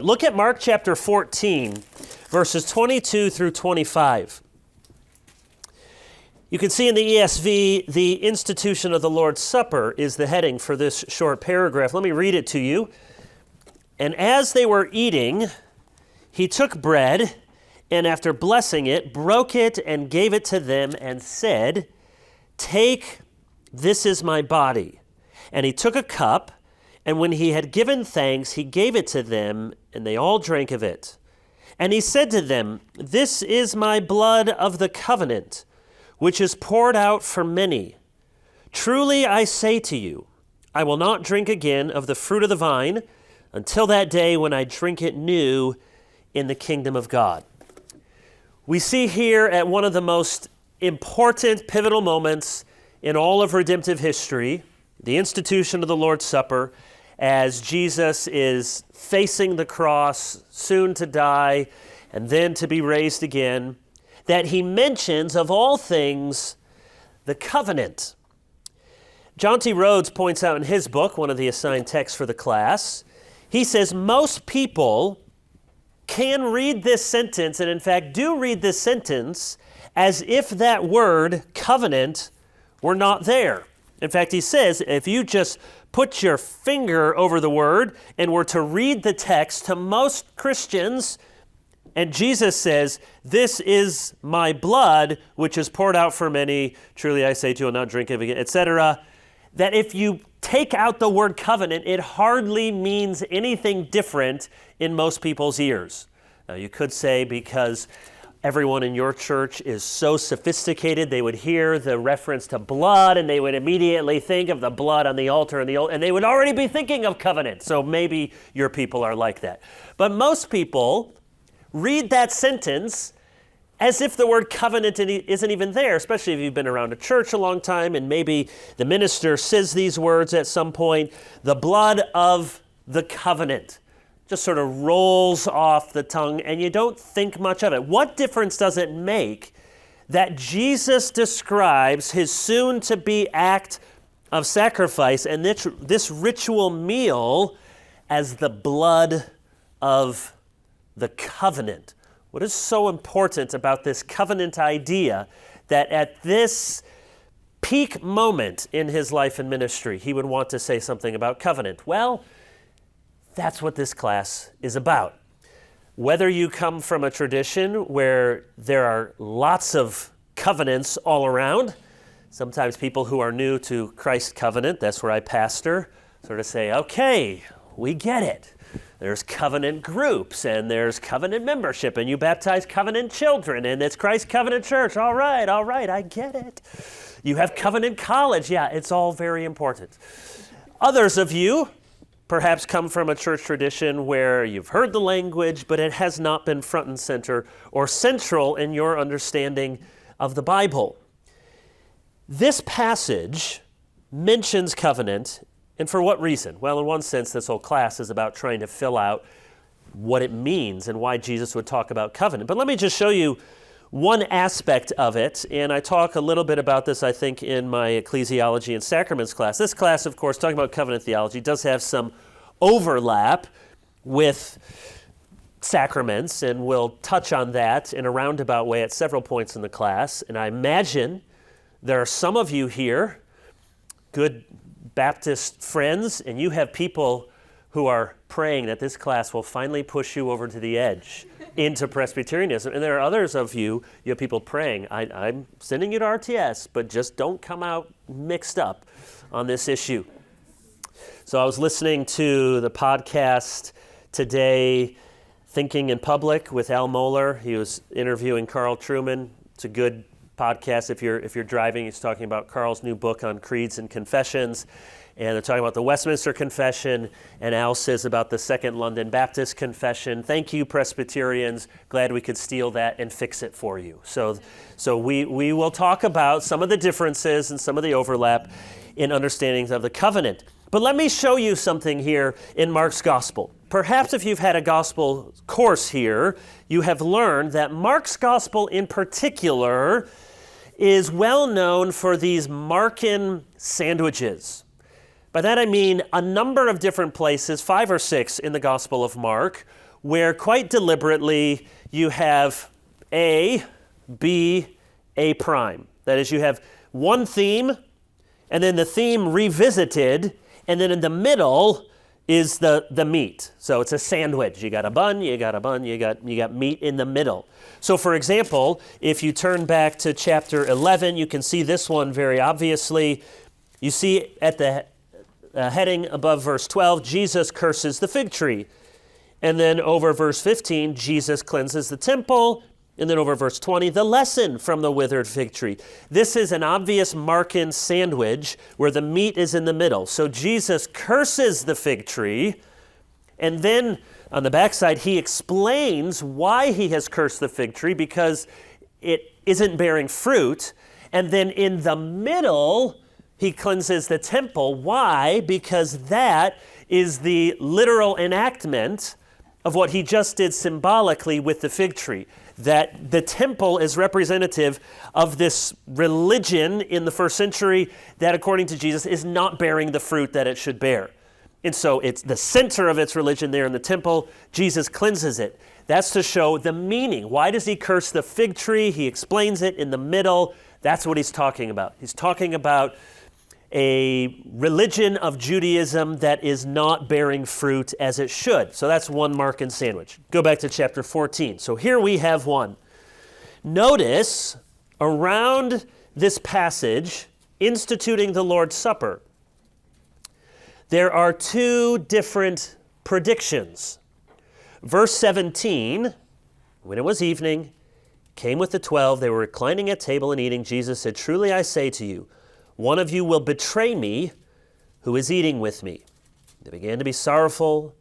Look at Mark chapter 14, verses 22 through 25. You can see in the ESV, the institution of the Lord's Supper is the heading for this short paragraph. Let me read it to you. And as they were eating, he took bread, and after blessing it, broke it and gave it to them and said, "Take, this is my body." And he took a cup, and when he had given thanks, he gave it to them, and they all drank of it. And he said to them, "This is my blood of the covenant, which is poured out for many. Truly I say to you, I will not drink again of the fruit of the vine until that day when I drink it new in the kingdom of God." We see here at one of the most important pivotal moments in all of redemptive history, the institution of the Lord's Supper, as Jesus is facing the cross, soon to die, and then to be raised again, that he mentions, of all things, the covenant. John T. Rhodes points out in his book, one of the assigned texts for the class, he says most people can read this sentence, and in fact do read this sentence, as if that word, covenant, were not there. In fact, he says, if you just put your finger over the word and were to read the text, to most Christians, and Jesus says, "This is my blood, which is poured out for many. Truly I say to you, I will not drink of it," etc., that if you take out the word covenant, it hardly means anything different in most people's ears. Now, you could say because everyone in your church is so sophisticated, they would hear the reference to blood and they would immediately think of the blood on the altar and they would already be thinking of covenant. So maybe your people are like that. But most people read that sentence as if the word covenant isn't even there, especially if you've been around a church a long time and maybe the minister says these words at some point, the blood of the covenant. Just sort of rolls off the tongue and you don't think much of it. What difference does it make that Jesus describes his soon-to-be act of sacrifice and this ritual meal as the blood of the covenant? What is so important about this covenant idea that at this peak moment in his life and ministry, he would want to say something about covenant? Well, that's what this class is about. Whether you come from a tradition where there are lots of covenants all around, sometimes people who are new to Christ's covenant, that's where I pastor, sort of say, okay, we get it. There's covenant groups and there's covenant membership and you baptize covenant children and it's Christ's covenant church. All right, I get it. You have covenant college. Yeah, it's all very important. Others of you perhaps come from a church tradition where you've heard the language, but it has not been front and center or central in your understanding of the Bible. This passage mentions covenant, and for what reason? Well, in one sense, this whole class is about trying to fill out what it means and why Jesus would talk about covenant. But let me just show you one aspect of it, and I talk a little bit about this, I think, in my ecclesiology and sacraments class. This class, of course, talking about covenant theology, does have some overlap with sacraments, and we'll touch on that in a roundabout way at several points in the class. And I imagine there are some of you here, good Baptist friends, and you have people who are praying that this class will finally push you over to the edge into Presbyterianism. And there are others of you have people praying, I'm sending you to RTS, but just don't come out mixed up on this issue. So I was listening to the podcast today, Thinking in Public with Al Mohler. He was interviewing Carl Trueman. It's a good podcast if you're driving. He's talking about Carl's new book on creeds and confessions. And they're talking about the Westminster Confession, and Al says about the Second London Baptist Confession, thank you, Presbyterians, glad we could steal that and fix it for you. So we will talk about some of the differences and some of the overlap in understandings of the covenant. But let me show you something here in Mark's Gospel. Perhaps if you've had a gospel course here, you have learned that Mark's Gospel in particular is well known for these Markan sandwiches. By that I mean a number of different places, 5 or 6 in the Gospel of Mark, where quite deliberately you have A, B, A prime. That is, you have one theme, and then the theme revisited, and then in the middle is the meat. So it's a sandwich. You got a bun, you got meat in the middle. So for example, if you turn back to chapter 11, you can see this one very obviously. You see at the heading above verse 12, Jesus curses the fig tree. And then over verse 15, Jesus cleanses the temple. And then over verse 20, the lesson from the withered fig tree. This is an obvious Markan sandwich where the meat is in the middle. So Jesus curses the fig tree, and then on the backside, he explains why he has cursed the fig tree, because it isn't bearing fruit. And then in the middle, he cleanses the temple. Why? Because that is the literal enactment of what he just did symbolically with the fig tree. That the temple is representative of this religion in the first century that, according to Jesus, is not bearing the fruit that it should bear. And so it's the center of its religion there in the temple. Jesus cleanses it. That's to show the meaning. Why does he curse the fig tree? He explains it in the middle. That's what he's talking about. He's talking about a religion of Judaism that is not bearing fruit as it should. So that's one Markan sandwich. Go back to chapter 14. So here we have one. Notice around this passage, instituting the Lord's Supper, there are two different predictions. Verse 17, when it was evening, came with the 12, they were reclining at table and eating. Jesus said, "Truly I say to you, one of you will betray me, who is eating with me." They began to be sorrowful,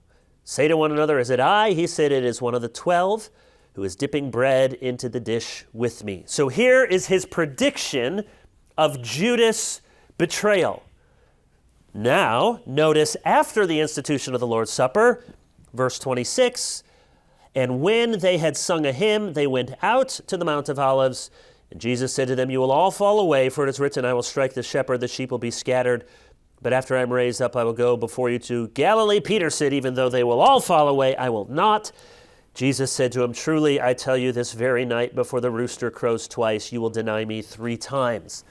say to one another, "Is it I?" He said, "It is one of the 12 who is dipping bread into the dish with me." So here is his prediction of Judas' betrayal. Now, notice after the institution of the Lord's Supper, verse 26, "And when they had sung a hymn, they went out to the Mount of Olives. And Jesus said to them, 'You will all fall away, for it is written, I will strike the shepherd, the sheep will be scattered. But after I am raised up, I will go before you to Galilee.' Peter said, 'Even though they will all fall away, I will not.' Jesus said to him, 'Truly, I tell you, this very night before the rooster crows twice, you will deny me 3 times.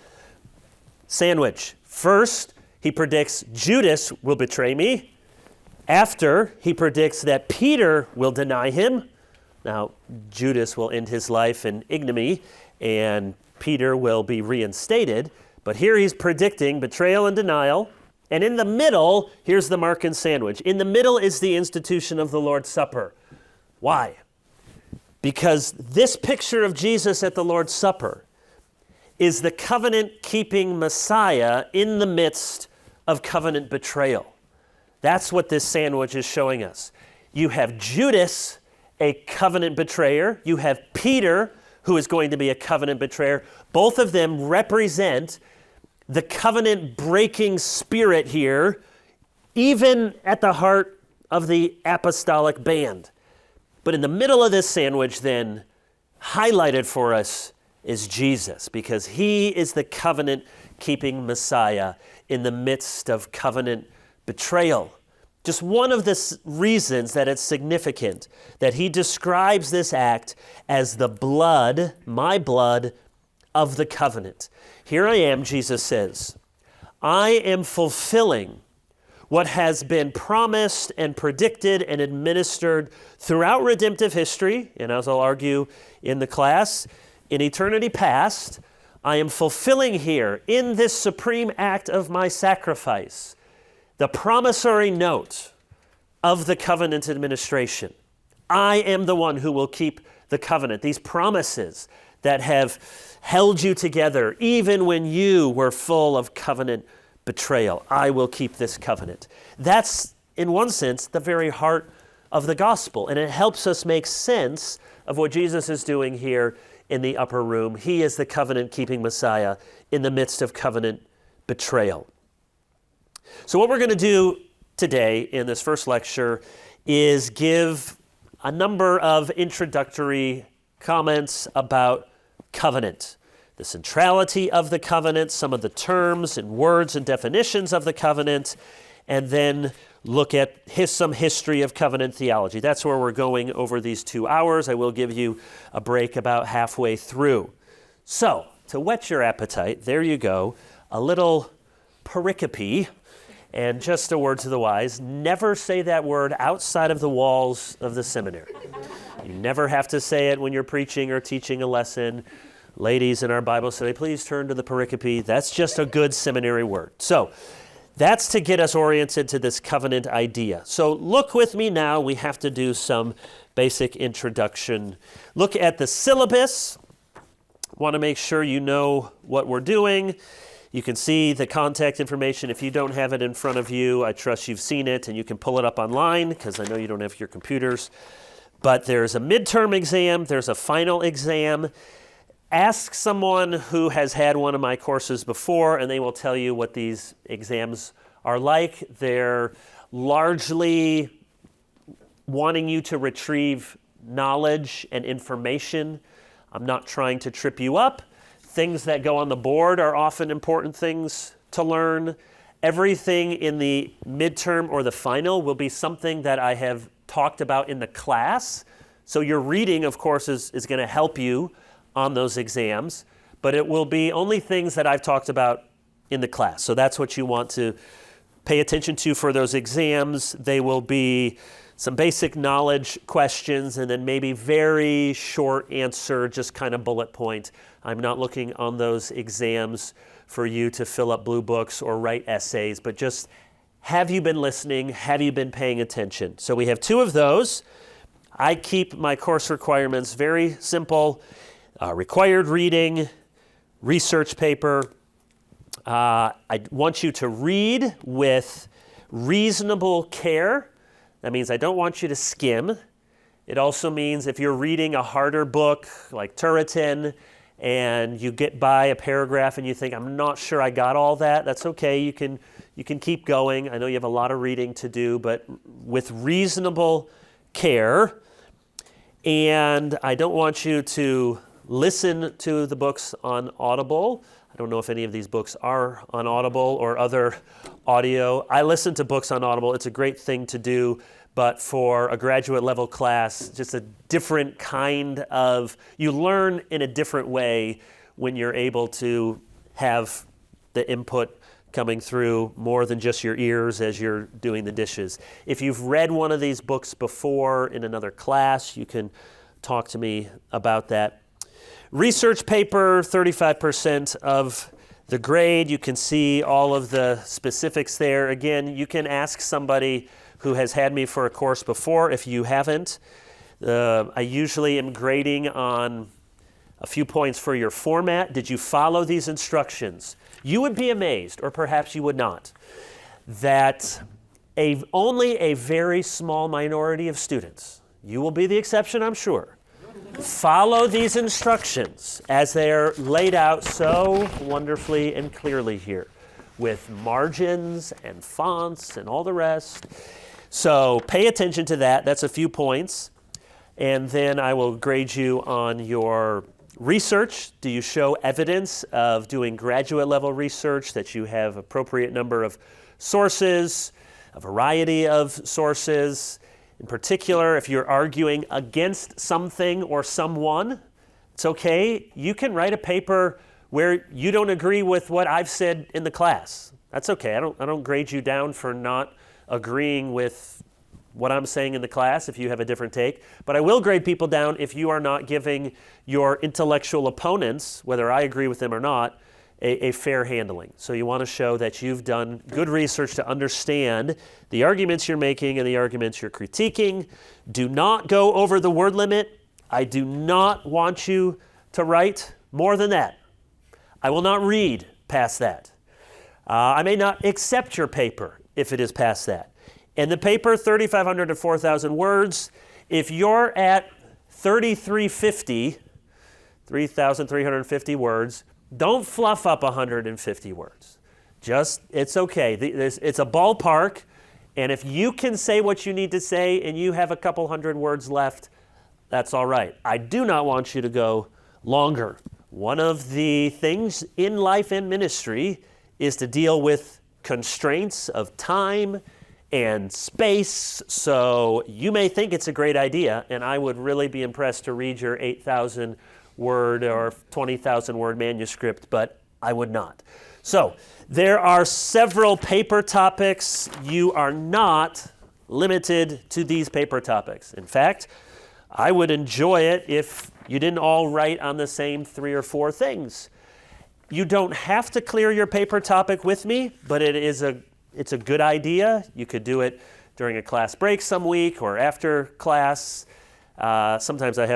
Sandwich. First, he predicts Judas will betray me. After, he predicts that Peter will deny him. Now, Judas will end his life in ignominy, and Peter will be reinstated. But here he's predicting betrayal and denial. And in the middle, here's the Markan sandwich. In the middle is the institution of the Lord's Supper. Why? Because this picture of Jesus at the Lord's Supper is the covenant-keeping Messiah in the midst of covenant betrayal. That's what this sandwich is showing us. You have Judas, a covenant betrayer. You have Peter, who is going to be a covenant betrayer. Both of them represent the covenant-breaking spirit here, even at the heart of the apostolic band. But in the middle of this sandwich, then, highlighted for us is Jesus, because he is the covenant-keeping Messiah in the midst of covenant betrayal. Just one of the reasons that it's significant that he describes this act as the blood, my blood, of the covenant. Here I am, Jesus says, I am fulfilling what has been promised and predicted and administered throughout redemptive history, and as I'll argue in the class, in eternity past. I am fulfilling here in this supreme act of my sacrifice the promissory note of the covenant administration. I am the one who will keep the covenant, these promises that have held you together even when you were full of covenant betrayal. I will keep this covenant. That's, in one sense, the very heart of the gospel, and it helps us make sense of what Jesus is doing here in the upper room. He is the covenant-keeping Messiah in the midst of covenant betrayal. So what we're going to do today in this first lecture is give a number of introductory comments about covenant, the centrality of the covenant, some of the terms and words and definitions of the covenant, and then look at some history of covenant theology. That's where we're going over these 2 hours. I will give you a break about halfway through. So, to whet your appetite, there you go, a little pericope, and just a word to the wise, never say that word outside of the walls of the seminary. You never have to say it when you're preaching or teaching a lesson. Ladies in our Bible study, please turn to the pericope. That's just a good seminary word. So, that's to get us oriented to this covenant idea. So look with me now. We have to do some basic introduction. Look at the syllabus. Want to make sure you know what we're doing. You can see the contact information. If you don't have it in front of you, I trust you've seen it, and you can pull it up online because I know you don't have your computers. But there's a midterm exam. There's a final exam. Ask someone who has had one of my courses before, and they will tell you what these exams are like. They're largely wanting you to retrieve knowledge and information. I'm not trying to trip you up. Things that go on the board are often important things to learn. Everything in the midterm or the final will be something that I have talked about in the class. So your reading, of course, is going to help you on those exams, but it will be only things that I've talked about in the class. So that's what you want to pay attention to for those exams. They will be some basic knowledge questions and then maybe very short answer, just kind of bullet point. I'm not looking on those exams for you to fill up blue books or write essays, but just have you been listening? Have you been paying attention? So we have 2 of those. I keep my course requirements very simple. Required reading, research paper. I want you to read with reasonable care. That means I don't want you to skim. It also means if you're reading a harder book like Turretin and you get by a paragraph and you think, I'm not sure I got all that, that's okay. You can keep going. I know you have a lot of reading to do, but with reasonable care. And I don't want you to listen to the books on Audible. I don't know if any of these books are on Audible or other audio. I listen to books on Audible. It's a great thing to do, but for a graduate level class, just a different kind of, you learn in a different way when you're able to have the input coming through more than just your ears as you're doing the dishes. If you've read one of these books before in another class, you can talk to me about that. Research paper, 35% of the grade. You can see all of the specifics there. Again, you can ask somebody who has had me for a course before if you haven't. I usually am grading on a few points for your format. Did you follow these instructions? You would be amazed, or perhaps you would not, that only a very small minority of students, you will be the exception, I'm sure, follow these instructions as they are laid out so wonderfully and clearly here with margins and fonts and all the rest. So pay attention to that. That's a few points. And then I will grade you on your research. Do you show evidence of doing graduate level research, that you have appropriate number of sources, a variety of sources? In particular, if you're arguing against something or someone, it's okay. You can write a paper where you don't agree with what I've said in the class. That's okay. I don't grade you down for not agreeing with what I'm saying in the class if you have a different take. But I will grade people down if you are not giving your intellectual opponents, whether I agree with them or not, a fair handling. So you want to show that you've done good research to understand the arguments you're making and the arguments you're critiquing. Do not go over the word limit. I do not want you to write more than that. I will not read past that. I may not accept your paper if it is past that. And the paper, 3,500 to 4,000 words. If you're at 3,350 words, don't fluff up 150 words. It's okay. It's a ballpark, and if you can say what you need to say and you have a couple hundred words left, that's all right. I do not want you to go longer. One of the things in life and ministry is to deal with constraints of time and space. So you may think it's a great idea, and I would really be impressed to read your 8,000 word or 20,000 word manuscript, but I would not. So there are several paper topics. You are not limited to these paper topics. In fact, I would enjoy it if you didn't all write on the same 3 or 4 things. You don't have to clear your paper topic with me, but it's a good idea. You could do it during a class break some week or after class. Sometimes we'll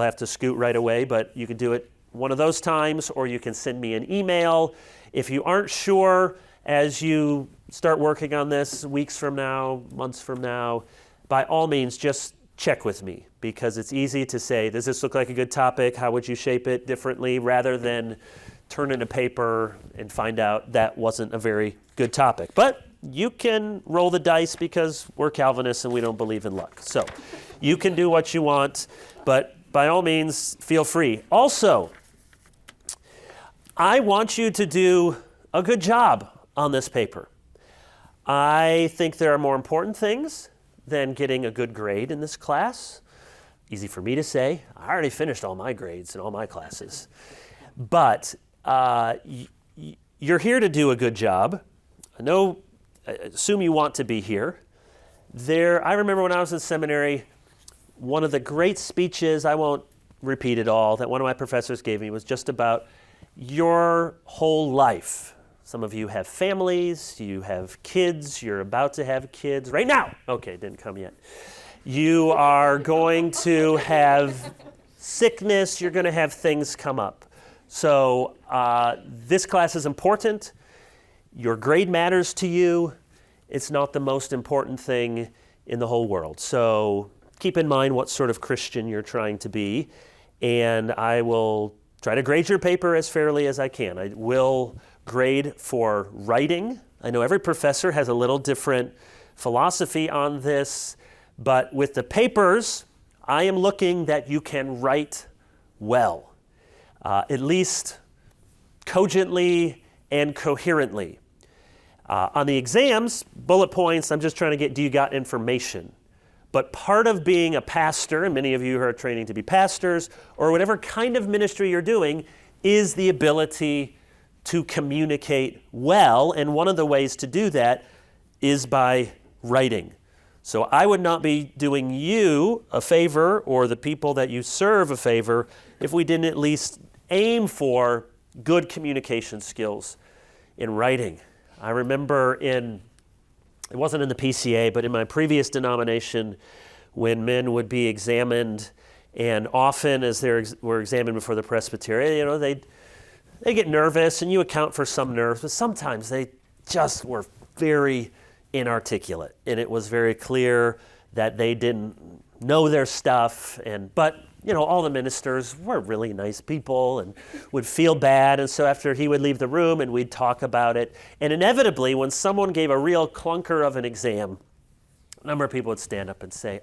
have to scoot right away, but you could do it one of those times, or you can send me an email. If you aren't sure as you start working on this weeks from now, months from now, by all means, just check with me, because it's easy to say, does this look like a good topic? How would you shape it differently, rather than turn in a paper and find out that wasn't a very good topic. But you can roll the dice, because we're Calvinists and we don't believe in luck. So you can do what you want, but by all means, feel free. Also, I want you to do a good job on this paper. I think there are more important things than getting a good grade in this class. Easy for me to say. I already finished all my grades in all my classes. But you're here to do a good job. I assume you want to be here. I remember when I was in seminary, one of the great speeches, I won't repeat it all, that one of my professors gave me was just about your whole life. Some of you have families, you have kids, you're about to have kids right now. Okay, didn't come yet. You are going to have sickness, you're going to have things come up. So this class is important. Your grade matters to you. It's not the most important thing in the whole world. So keep in mind what sort of Christian you're trying to be, and I will try to grade your paper as fairly as I can. I will grade for writing. I know every professor has a little different philosophy on this, but with the papers, I am looking that you can write well, at least cogently and coherently. On the exams, bullet points, I'm just trying to get, do you got information? But part of being a pastor, and many of you are training to be pastors, or whatever kind of ministry you're doing, is the ability to communicate well, and one of the ways to do that is by writing. So I would not be doing you a favor, or the people that you serve a favor, if we didn't at least aim for good communication skills in writing. I remember it wasn't in the PCA, but in my previous denomination, when men would be examined, and often as they were examined before the presbytery, they get nervous, and you account for some nerves, but sometimes they just were very inarticulate, and it was very clear that they didn't know their stuff. But all the ministers were really nice people and would feel bad, and so after he would leave the room and we'd talk about it, and inevitably when someone gave a real clunker of an exam, a number of people would stand up and say,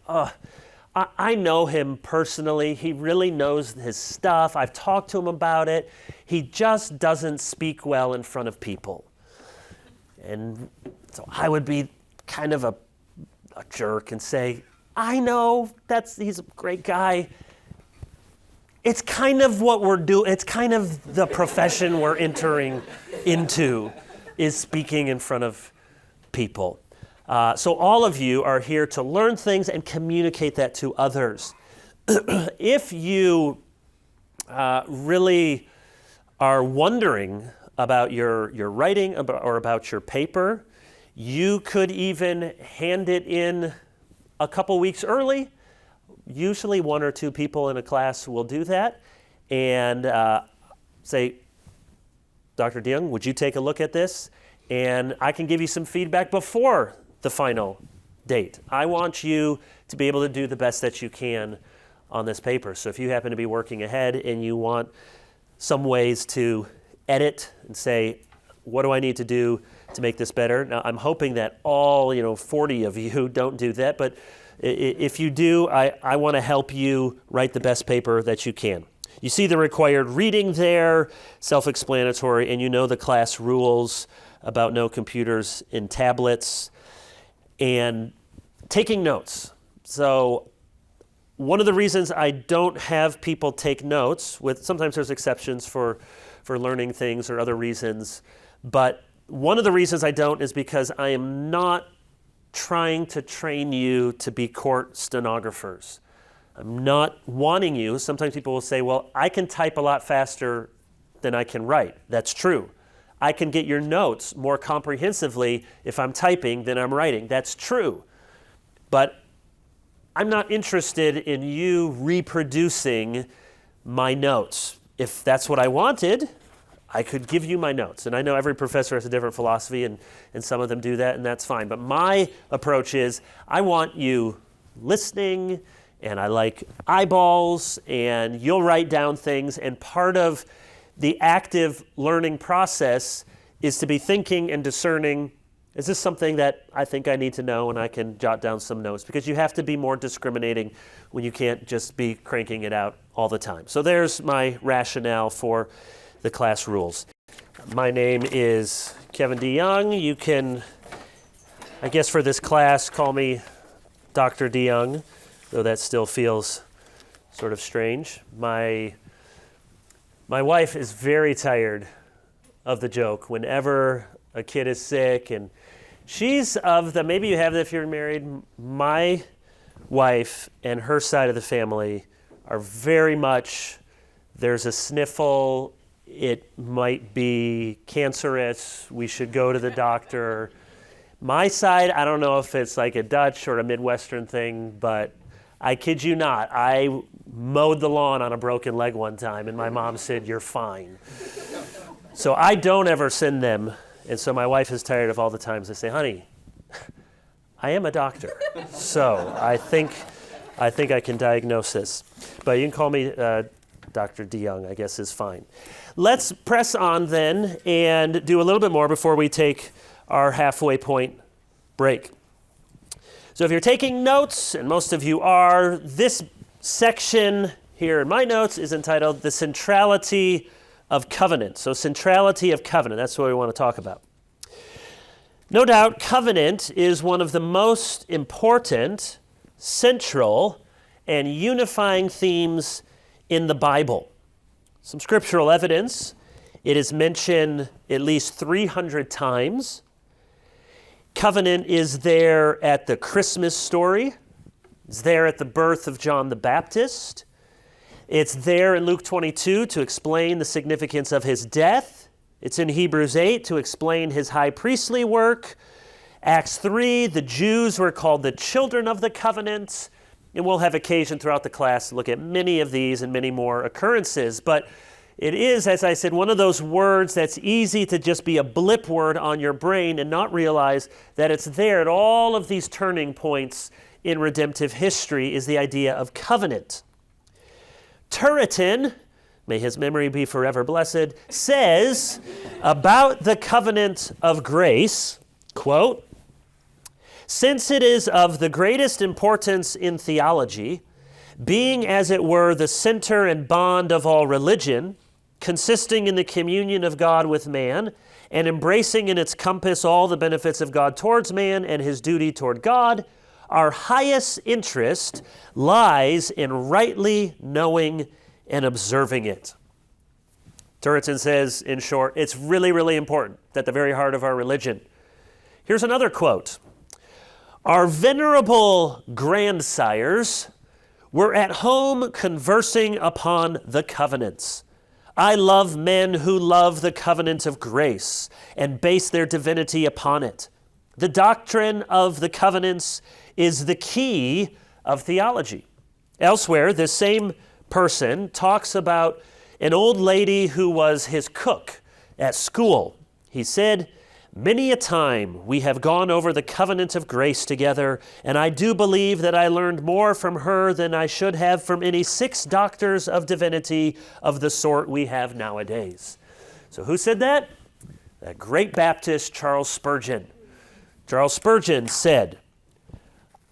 I know him personally. He really knows his stuff. I've talked to him about it. He just doesn't speak well in front of people. And so I would be kind of a jerk and say, I know he's a great guy. It's kind of what we're doing. It's kind of the profession we're entering into, is speaking in front of people. So all of you are here to learn things and communicate that to others. If you really are wondering about your writing or about your paper, you could even hand it in a couple weeks early. Usually 1 or 2 people in a class will do that, and say, Dr. DeYoung, would you take a look at this? And I can give you some feedback before the final date. I want you to be able to do the best that you can on this paper. So if you happen to be working ahead and you want some ways to edit and say, what do I need to do to make this better? Now, I'm hoping that all 40 of you don't do that, but if you do, I want to help you write the best paper that you can. You see the required reading there, self-explanatory, and you know the class rules about no computers in tablets. and taking notes. So one of the reasons I don't have people take notes, sometimes there's exceptions for learning things or other reasons, but one of the reasons I don't is because I am not trying to train you to be court stenographers. I'm not wanting you. Sometimes people will say, well, I can type a lot faster than I can write. That's true. I can get your notes more comprehensively if I'm typing than I'm writing. That's true. But I'm not interested in you reproducing my notes. If that's what I wanted, I could give you my notes. And I know every professor has a different philosophy, and some of them do that, and that's fine. But my approach is I want you listening, and I like eyeballs, and you'll write down things. And part of the active learning process is to be thinking and discerning, is this something that I think I need to know and I can jot down some notes? Because you have to be more discriminating when you can't just be cranking it out all the time. So there's my rationale for the class rules. My name is Kevin DeYoung. You can, I guess for this class, call me Dr. DeYoung, though that still feels sort of strange. My wife is very tired of the joke whenever a kid is sick, and she's of the, maybe you have that if you're married, my wife and her side of the family are very much, there's a sniffle, it might be cancerous, we should go to the doctor. My side, I don't know if it's like a Dutch or a Midwestern thing, but I kid you not, I mowed the lawn on a broken leg one time, and my mom said, "You're fine." So I don't ever send them, and so my wife is tired of all the times I say, "Honey, I am a doctor, so I think I can diagnose this." But you can call me Dr. DeYoung, I guess is fine. Let's press on then and do a little bit more before we take our halfway point break. So if you're taking notes, and most of you are, this section here in my notes is entitled The Centrality of Covenant. So centrality of covenant, that's what we want to talk about. No doubt, covenant is one of the most important, central, and unifying themes in the Bible. Some scriptural evidence, it is mentioned at least 300 times. Covenant is there at the Christmas story. It's there at the birth of John the Baptist. It's there in Luke 22 to explain the significance of his death. It's in Hebrews 8 to explain his high priestly work. Acts 3, the Jews were called the children of the covenant. And we'll have occasion throughout the class to look at many of these and many more occurrences. But it is, as I said, one of those words that's easy to just be a blip word on your brain and not realize that it's there at all of these turning points in redemptive history is the idea of covenant. Turretin, may his memory be forever blessed, says about the covenant of grace, quote, "Since it is of the greatest importance in theology, being as it were the center and bond of all religion, consisting in the communion of God with man, and embracing in its compass all the benefits of God towards man and his duty toward God, our highest interest lies in rightly knowing and observing it." Turretin says, in short, it's really, really important at the very heart of our religion. Here's another quote. "Our venerable grandsires were at home conversing upon the covenants. I love men who love the covenant of grace and base their divinity upon it. The doctrine of the covenants is the key of theology." Elsewhere, this same person talks about an old lady who was his cook at school. He said, "Many a time we have gone over the covenant of grace together, and I do believe that I learned more from her than I should have from any 6 doctors of divinity of the sort we have nowadays." So who said that? That great Baptist, Charles Spurgeon. Charles Spurgeon said,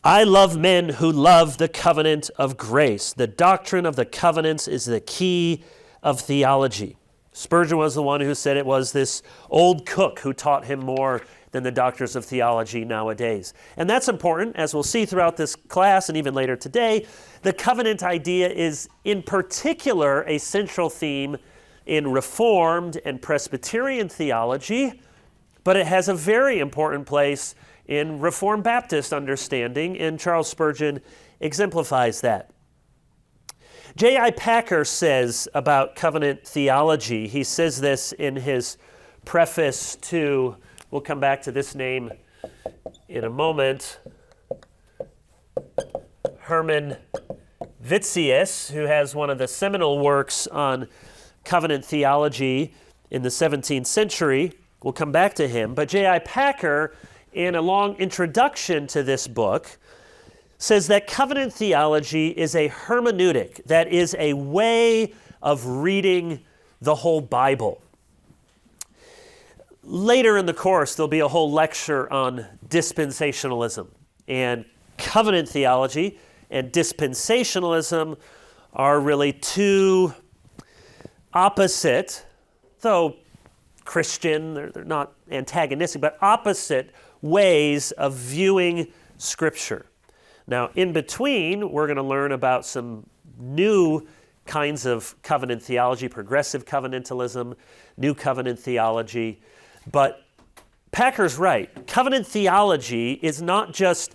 "I love men who love the covenant of grace. The doctrine of the covenants is the key of theology." Spurgeon was the one who said it was this old cook who taught him more than the doctors of theology nowadays. And that's important, as we'll see throughout this class and even later today. The covenant idea is in particular a central theme in Reformed and Presbyterian theology, but it has a very important place in Reformed Baptist understanding, and Charles Spurgeon exemplifies that. J.I. Packer says about covenant theology, he says this in his preface to, we'll come back to this name in a moment, Herman Vitzius, who has one of the seminal works on covenant theology in the 17th century. We'll come back to him. But J.I. Packer, in a long introduction to this book, says that covenant theology is a hermeneutic, that is a way of reading the whole Bible. Later in the course, there'll be a whole lecture on dispensationalism, and covenant theology and dispensationalism are really two opposite, though Christian, they're not antagonistic, but opposite ways of viewing Scripture. Now, in between, we're going to learn about some new kinds of covenant theology, progressive covenantalism, new covenant theology. But Packer's right. Covenant theology is not just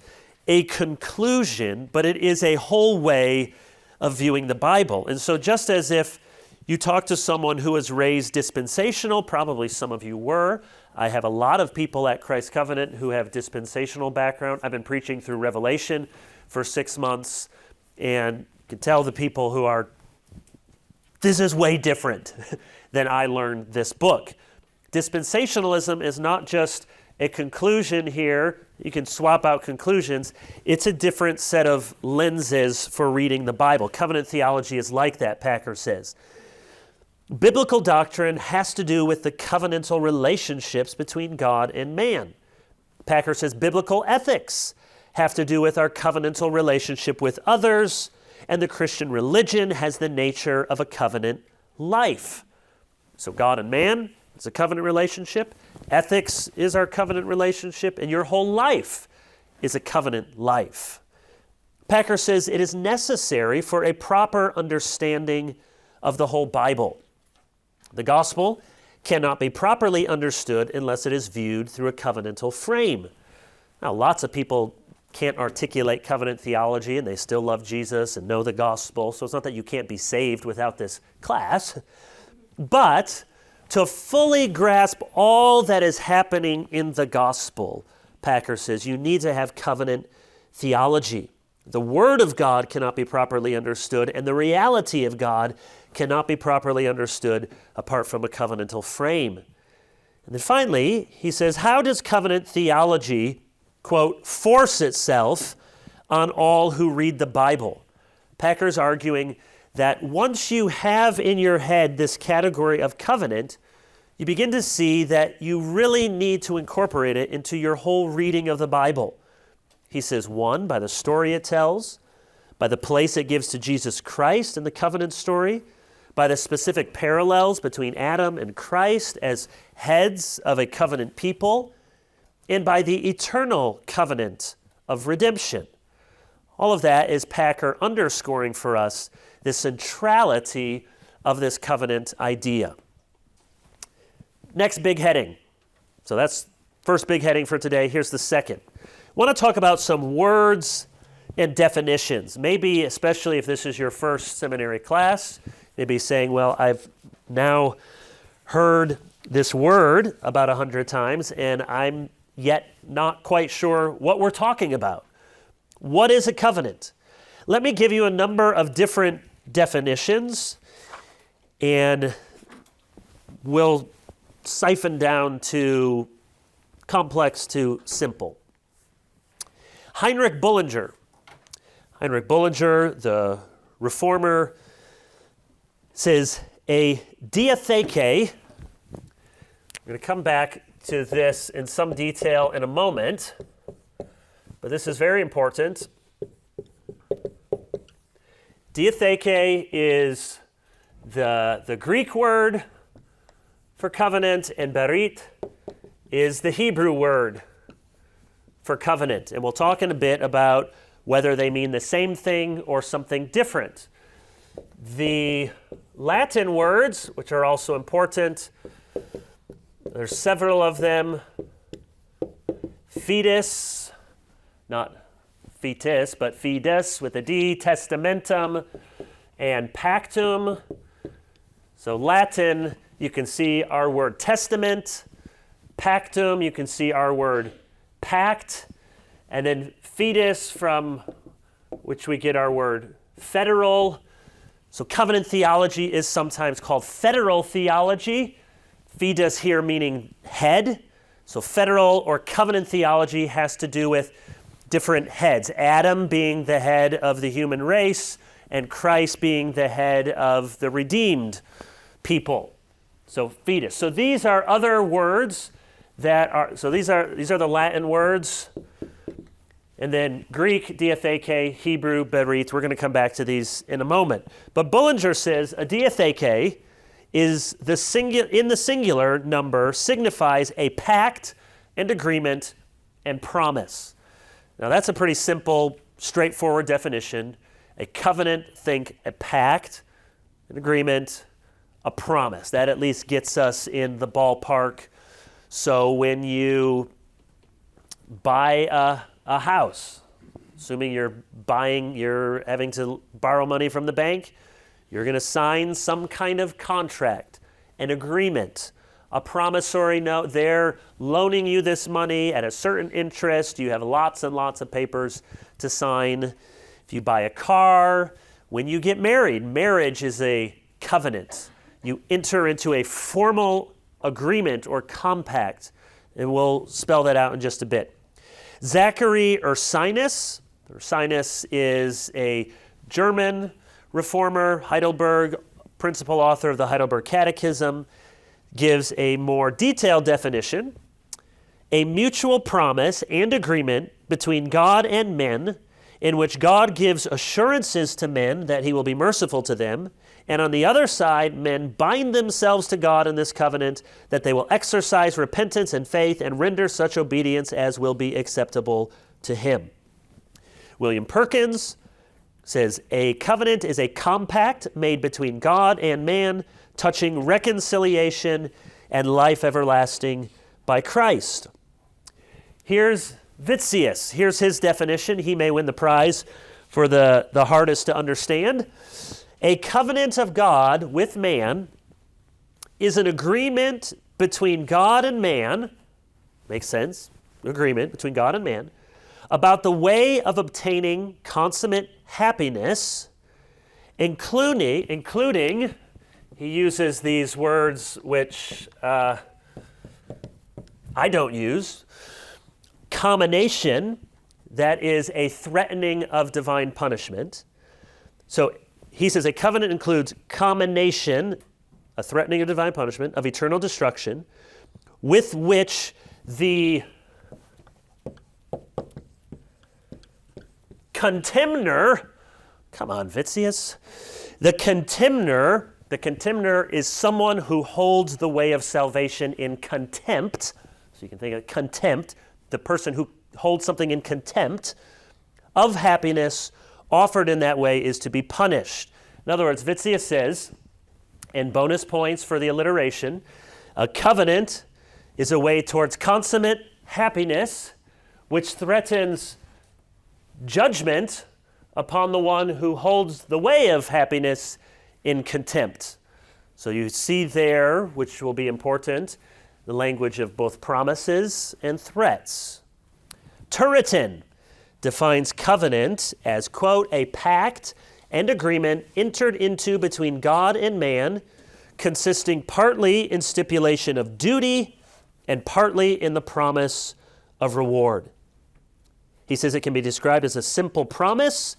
a conclusion, but it is a whole way of viewing the Bible. And so just as if you talk to someone who was raised dispensational, probably some of you were. I have a lot of people at Christ Covenant who have dispensational background. I've been preaching through Revelation for 6 months, and you can tell the people who are, this is way different than I learned this book. Dispensationalism is not just a conclusion here. You can swap out conclusions. It's a different set of lenses for reading the Bible. Covenant theology is like that, Packer says. Biblical doctrine has to do with the covenantal relationships between God and man. Packer says biblical ethics have to do with our covenantal relationship with others, and the Christian religion has the nature of a covenant life. So God and man is a covenant relationship. Ethics is our covenant relationship, and your whole life is a covenant life. Packer says it is necessary for a proper understanding of the whole Bible. The gospel cannot be properly understood unless it is viewed through a covenantal frame. Now, lots of people can't articulate covenant theology and they still love Jesus and know the gospel, so it's not that you can't be saved without this class. But to fully grasp all that is happening in the gospel, Packer says, you need to have covenant theology. The Word of God cannot be properly understood, and the reality of God cannot be properly understood apart from a covenantal frame. And then finally, he says, how does covenant theology, quote, force itself on all who read the Bible? Packer's arguing that once you have in your head this category of covenant, you begin to see that you really need to incorporate it into your whole reading of the Bible. He says, one, by the story it tells, by the place it gives to Jesus Christ in the covenant story, by the specific parallels between Adam and Christ as heads of a covenant people, and by the eternal covenant of redemption. All of that is Packer underscoring for us the centrality of this covenant idea. Next big heading. So that's first big heading for today. Here's the second. I want to talk about some words and definitions. Maybe, especially if this is your first seminary class, maybe saying, well, I've now heard this word about 100 times, and I'm yet not quite sure what we're talking about. What is a covenant? Let me give you a number of different definitions, and we'll siphon down to complex to simple. Heinrich Bullinger, the reformer, says a diatheke. I'm going to come back to this in some detail in a moment, but this is very important. Diatheke is the Greek word for covenant, and berit is the Hebrew word for covenant. And we'll talk in a bit about whether they mean the same thing or something different. The Latin words, which are also important, there's several of them. Fides, not fetus, but fides with a D, testamentum, and pactum. So Latin, you can see our word testament. Pactum, you can see our word pact. And then fides, from which we get our word federal. So covenant theology is sometimes called federal theology. Fides here meaning head. So federal or covenant theology has to do with different heads. Adam being the head of the human race, and Christ being the head of the redeemed people. So fides. So these are other words that are, so these are the Latin words. And then Greek, diatheke, Hebrew, berith. We're going to come back to these in a moment. But Bullinger says a diatheke is in the singular number signifies a pact and agreement and promise. Now that's a pretty simple, straightforward definition. A covenant, think a pact, an agreement, a promise. That at least gets us in the ballpark. So when you buy a house, assuming you're having to borrow money from the bank, you're going to sign some kind of contract, an agreement, a promissory note. They're loaning you this money at a certain interest. You have lots and lots of papers to sign. If you buy a car, when you get married, marriage is a covenant. You enter into a formal agreement or compact, and we'll spell that out in just a bit. Zachary Ursinus is a German reformer, Heidelberg, principal author of the Heidelberg Catechism, gives a more detailed definition: a mutual promise and agreement between God and men, in which God gives assurances to men that he will be merciful to them, and on the other side, men bind themselves to God in this covenant that they will exercise repentance and faith and render such obedience as will be acceptable to him. William Perkins says, a covenant is a compact made between God and man, touching reconciliation and life everlasting by Christ. Here's Vitzius. Here's his definition. He may win the prize for the hardest to understand. A covenant of God with man is an agreement between God and man, makes sense, agreement between God and man, about the way of obtaining consummate happiness, including, he uses these words which I don't use, commination, that is a threatening of divine punishment. So he says a covenant includes commination, a threatening of divine punishment, of eternal destruction, with which the contemner, come on, Vitzius, the contemner is someone who holds the way of salvation in contempt. So you can think of contempt, the person who holds something in contempt of happiness offered in that way is to be punished. In other words, Vitzius says, and bonus points for the alliteration, a covenant is a way towards consummate happiness, which threatens judgment upon the one who holds the way of happiness in contempt. So you see there, which will be important, the language of both promises and threats. Turretin defines covenant as, quote, a pact and agreement entered into between God and man, consisting partly in stipulation of duty and partly in the promise of reward. He says it can be described as a simple promise.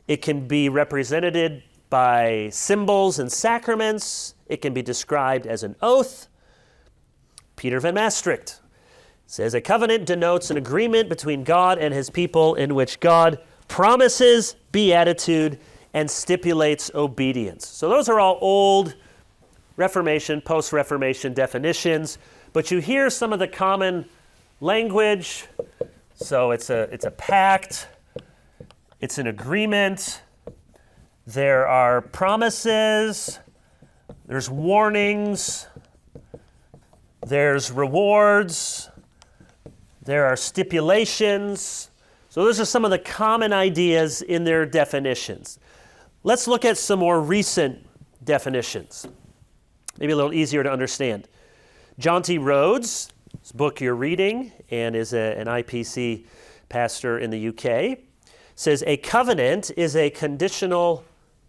It can be represented by symbols and sacraments. It can be described as an oath. Peter van Maastricht says a covenant denotes an agreement between God and his people in which God promises beatitude and stipulates obedience. So those are all old Reformation, post-Reformation definitions, but you hear some of the common language. So it's a pact, it's an agreement, there are promises, there's warnings, there's rewards, there are stipulations. So those are some of the common ideas in their definitions. Let's look at some more recent definitions, maybe a little easier to understand. John T. Rhodes, his book you're reading, and is an IPC pastor in the UK, says a covenant is a conditional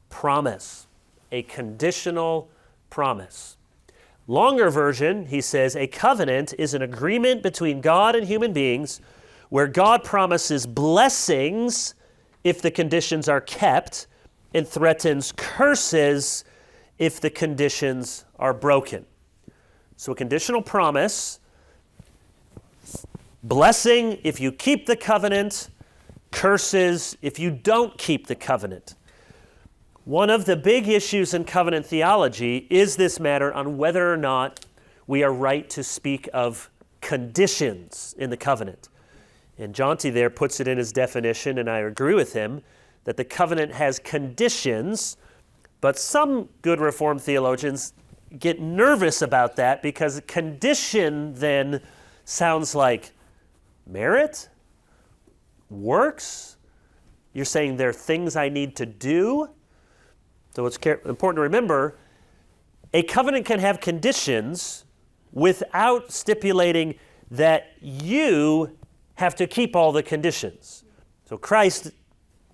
promise. A conditional promise. Longer version, he says a covenant is an agreement between God and human beings where God promises blessings if the conditions are kept and threatens curses if the conditions are broken. So a conditional promise, blessing if you keep the covenant, curses if you don't keep the covenant. One of the big issues in covenant theology is this matter on whether or not we are right to speak of conditions in the covenant. And John T. there puts it in his definition, and I agree with him, that the covenant has conditions, but some good Reformed theologians get nervous about that because condition then sounds like merit, works. You're saying there are things I need to do. So it's important to remember, a covenant can have conditions without stipulating that you have to keep all the conditions. So Christ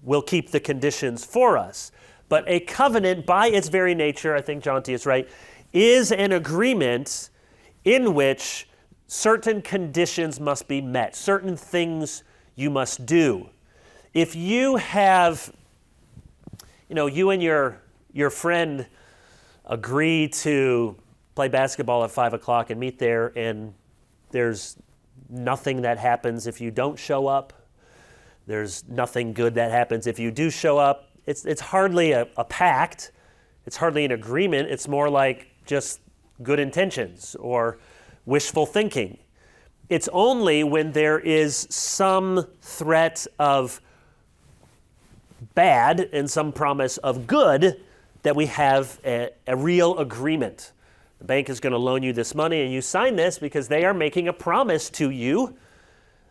will keep the conditions for us. But a covenant, by its very nature, I think John T. is right, is an agreement in which certain conditions must be met, certain things you must do. If you have, you and your friend agree to play basketball at 5 o'clock and meet there, and there's nothing that happens if you don't show up. There's nothing good that happens if you do show up. It's hardly a pact. It's hardly an agreement. It's more like just good intentions or wishful thinking. It's only when there is some threat of bad and some promise of good that we have a real agreement. The bank is going to loan you this money, and you sign this because they are making a promise to you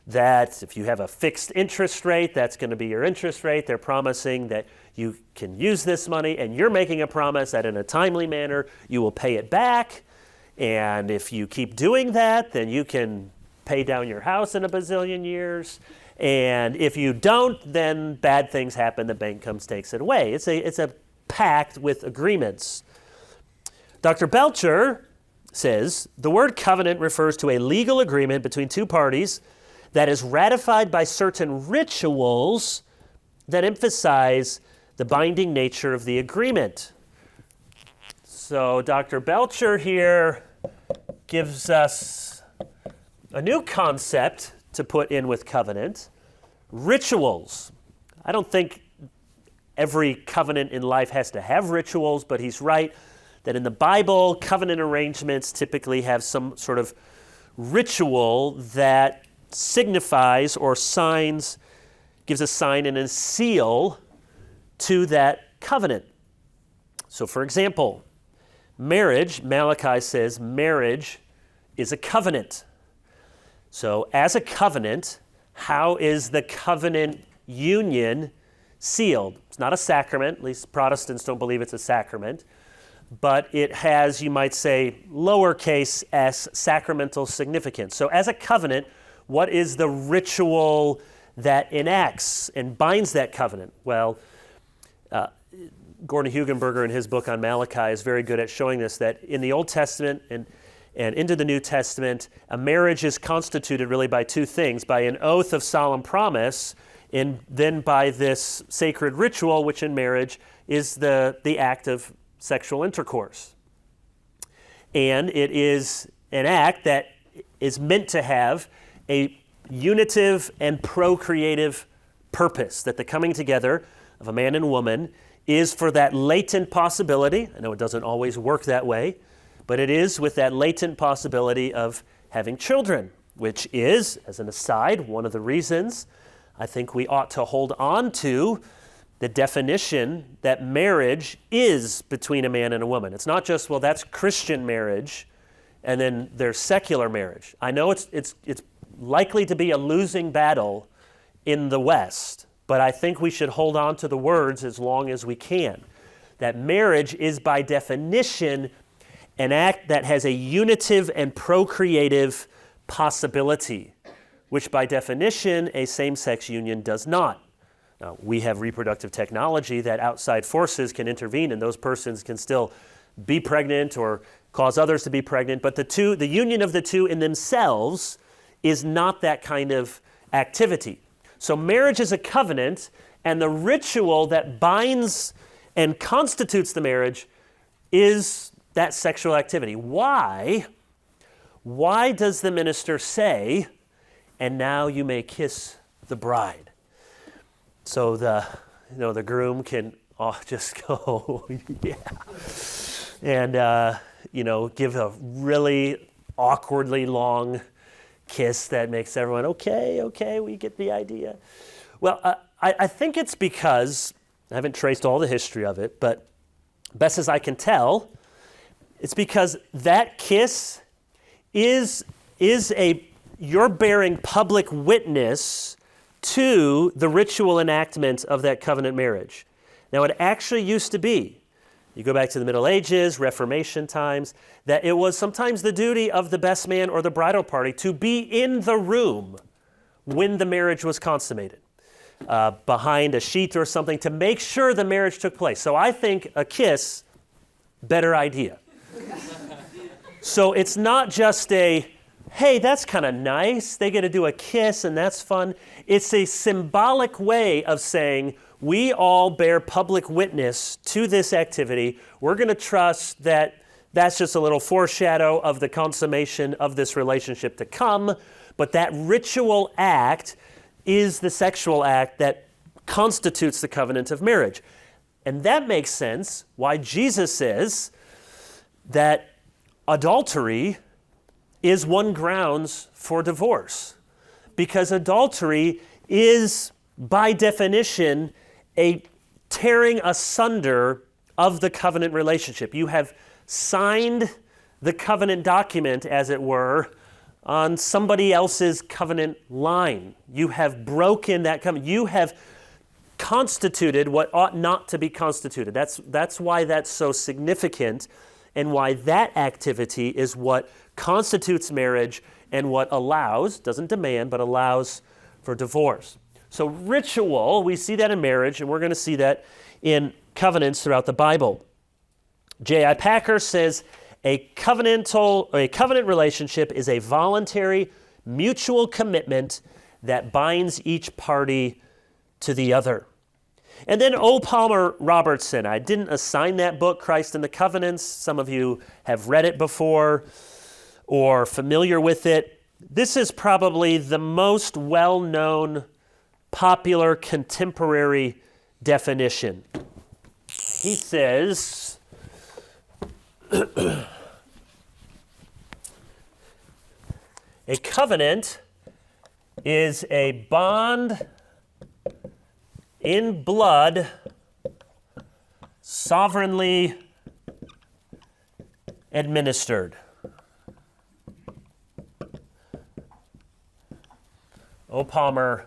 that if you have a fixed interest rate, that's going to be your interest rate. They're promising that you can use this money, and you're making a promise that in a timely manner you will pay it back. And if you keep doing that, then you can pay down your house in a bazillion years. And if you don't, then bad things happen. The bank comes, takes it away. It's a pact with agreements. Dr. Belcher says, the word covenant refers to a legal agreement between two parties that is ratified by certain rituals that emphasize the binding nature of the agreement. So Dr. Belcher here gives us a new concept to put in with covenant, rituals. I don't think every covenant in life has to have rituals, but he's right that in the Bible, covenant arrangements typically have some sort of ritual that signifies or signs, gives a sign and a seal to that covenant. So for example, marriage, Malachi says marriage is a covenant. So as a covenant, how is the covenant union sealed? It's not a sacrament, at least Protestants don't believe it's a sacrament, but it has, you might say, lowercase s, sacramental significance. So as a covenant, what is the ritual that enacts and binds that covenant? Well, Gordon Hugenberger in his book on Malachi is very good at showing this, that in the Old Testament and into the New Testament, a marriage is constituted really by two things, by an oath of solemn promise, and then by this sacred ritual, which in marriage is the act of sexual intercourse. And it is an act that is meant to have a unitive and procreative purpose, that the coming together of a man and woman is for that latent possibility. I know it doesn't always work that way, but it is with that latent possibility of having children, which is, as an aside, one of the reasons I think we ought to hold on to the definition that marriage is between a man and a woman. It's not just, well, that's Christian marriage, and then there's secular marriage. I know it's likely to be a losing battle in the West, but I think we should hold on to the words as long as we can. That marriage is by definition an act that has a unitive and procreative possibility, which by definition a same-sex union does not. Now, we have reproductive technology that outside forces can intervene and those persons can still be pregnant or cause others to be pregnant, but the union of the two in themselves is not that kind of activity. So marriage is a covenant, and the ritual that binds and constitutes the marriage is that sexual activity. Why? Why does the minister say, and now you may kiss the bride? So the groom can just go, yeah, and give a really awkwardly long kiss that makes everyone, okay, we get the idea. Well, I think it's because, I haven't traced all the history of it, but best as I can tell, it's because that kiss you're bearing public witness to the ritual enactment of that covenant marriage. Now, it actually used to be, you go back to the Middle Ages, Reformation times, that it was sometimes the duty of the best man or the bridal party to be in the room when the marriage was consummated, behind a sheet or something, to make sure the marriage took place. So I think a kiss, better idea. So it's not just hey, that's kind of nice, they get to do a kiss and that's fun. It's a symbolic way of saying, we all bear public witness to this activity. We're going to trust that that's just a little foreshadow of the consummation of this relationship to come, but that ritual act is the sexual act that constitutes the covenant of marriage. And that makes sense why Jesus says that adultery is one grounds for divorce, because adultery is, by definition, a tearing asunder of the covenant relationship. You have signed the covenant document, as it were, on somebody else's covenant line. You have broken that covenant. You have constituted what ought not to be constituted. That's why that's so significant, and why that activity is what constitutes marriage and what allows, doesn't demand, but allows for divorce. So ritual, we see that in marriage, and we're going to see that in covenants throughout the Bible. J.I. Packer says, a covenant relationship is a voluntary, mutual commitment that binds each party to the other. And then O. Palmer Robertson, I didn't assign that book, Christ and the Covenants. Some of you have read it before or familiar with it. This is probably the most well-known, popular, contemporary definition. He says, a covenant is a bond in blood, sovereignly administered. O. Palmer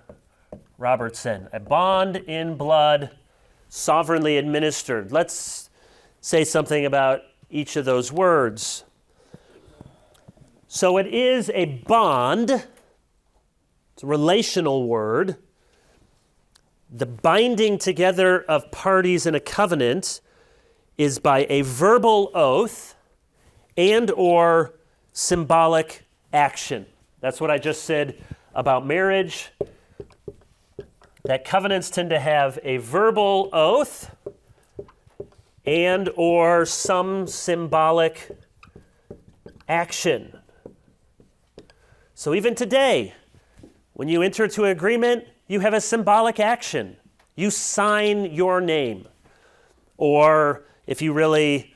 Robertson, a bond in blood, sovereignly administered. Let's say something about each of those words. So it is a bond, it's a relational word. The binding together of parties in a covenant is by a verbal oath and or symbolic action. That's what I just said about marriage. That covenants tend to have a verbal oath and or some symbolic action. So even today, when you enter into an agreement, you have a symbolic action. You sign your name. Or if you really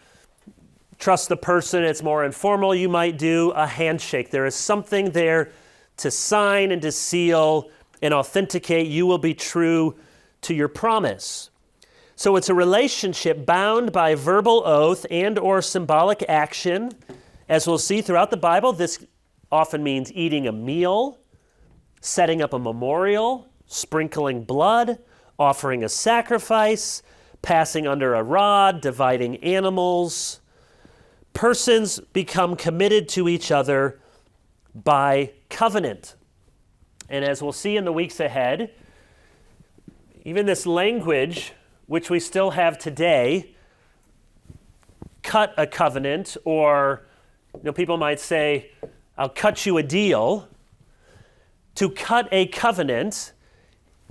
trust the person, it's more informal, you might do a handshake. There is something there to sign and to seal and authenticate you will be true to your promise. So it's a relationship bound by verbal oath and or symbolic action. As we'll see throughout the Bible, this often means eating a meal, setting up a memorial, sprinkling blood, offering a sacrifice, passing under a rod, dividing animals. Persons become committed to each other by covenant. And as we'll see in the weeks ahead, even this language, which we still have today, cut a covenant, or people might say, I'll cut you a deal. To cut a covenant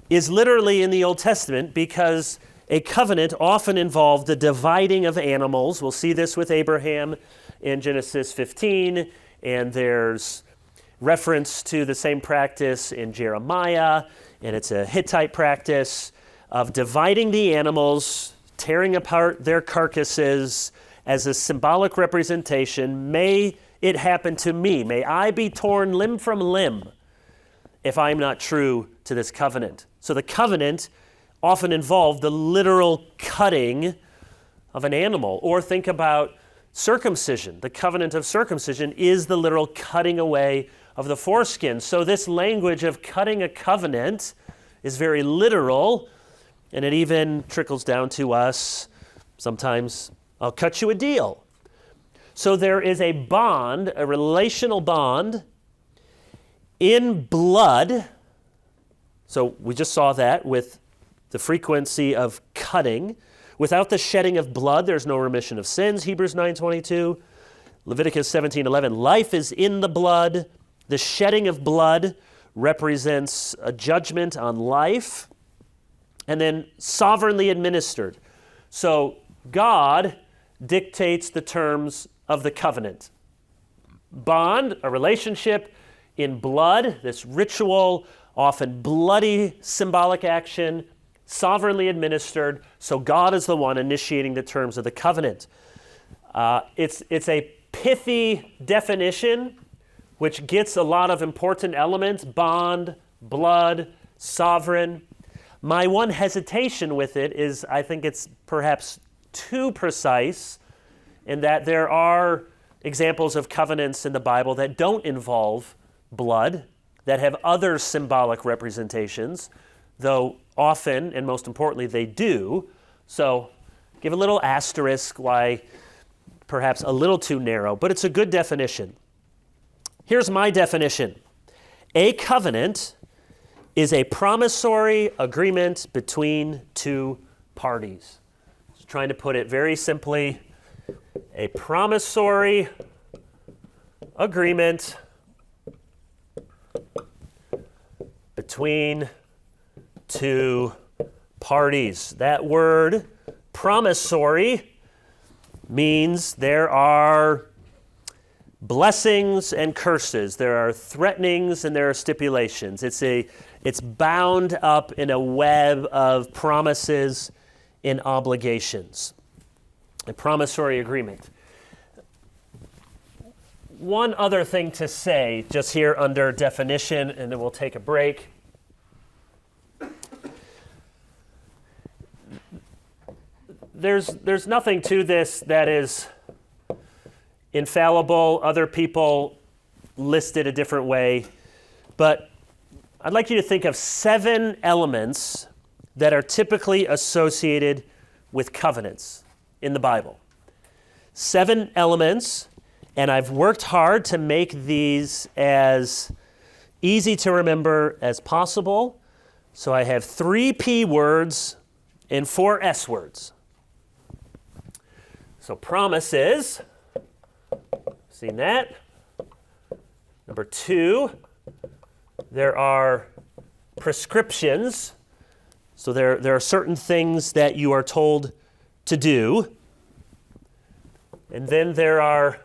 is literally in the Old Testament because a covenant often involved the dividing of animals. We'll see this with Abraham in Genesis 15, and there's reference to the same practice in Jeremiah, and it's a Hittite practice of dividing the animals, tearing apart their carcasses as a symbolic representation. May it happen to me. May I be torn limb from limb if I'm not true to this covenant. So the covenant often involved the literal cutting of an animal. Or think about circumcision. The covenant of circumcision is the literal cutting away of the foreskin. So this language of cutting a covenant is very literal, and it even trickles down to us. Sometimes I'll cut you a deal. So there is a bond, a relational bond in blood. So we just saw that with the frequency of cutting. Without the shedding of blood, there's no remission of sins, Hebrews 9:22. Leviticus 17:11, life is in the blood. The shedding of blood represents a judgment on life. And then sovereignly administered. So God dictates the terms of the covenant. Bond, a relationship in blood, this ritual, often bloody symbolic action, sovereignly administered. So God is the one initiating the terms of the covenant. It's a pithy definition, which gets a lot of important elements: bond, blood, sovereign. My one hesitation with it is I think it's perhaps too precise in that there are examples of covenants in the Bible that don't involve blood, that have other symbolic representations, though often, and most importantly, they do. So give a little asterisk why perhaps a little too narrow, but it's a good definition. Here's my definition. A covenant is a promissory agreement between two parties. Just trying to put it very simply, a promissory agreement between two parties. That word, promissory, means there are blessings and curses. There are threatenings and there are stipulations. It's bound up in a web of promises and obligations. A promissory agreement. One other thing to say, just here under definition, and then we'll take a break. There's nothing to this that is infallible. Other people list it a different way. But I'd like you to think of 7 elements that are typically associated with covenants in the Bible. 7 elements, and I've worked hard to make these as easy to remember as possible. So I have 3 P words and 4 S words. So promises, seen that. Number 2, there are prescriptions. So there are certain things that you are told to do. And then there are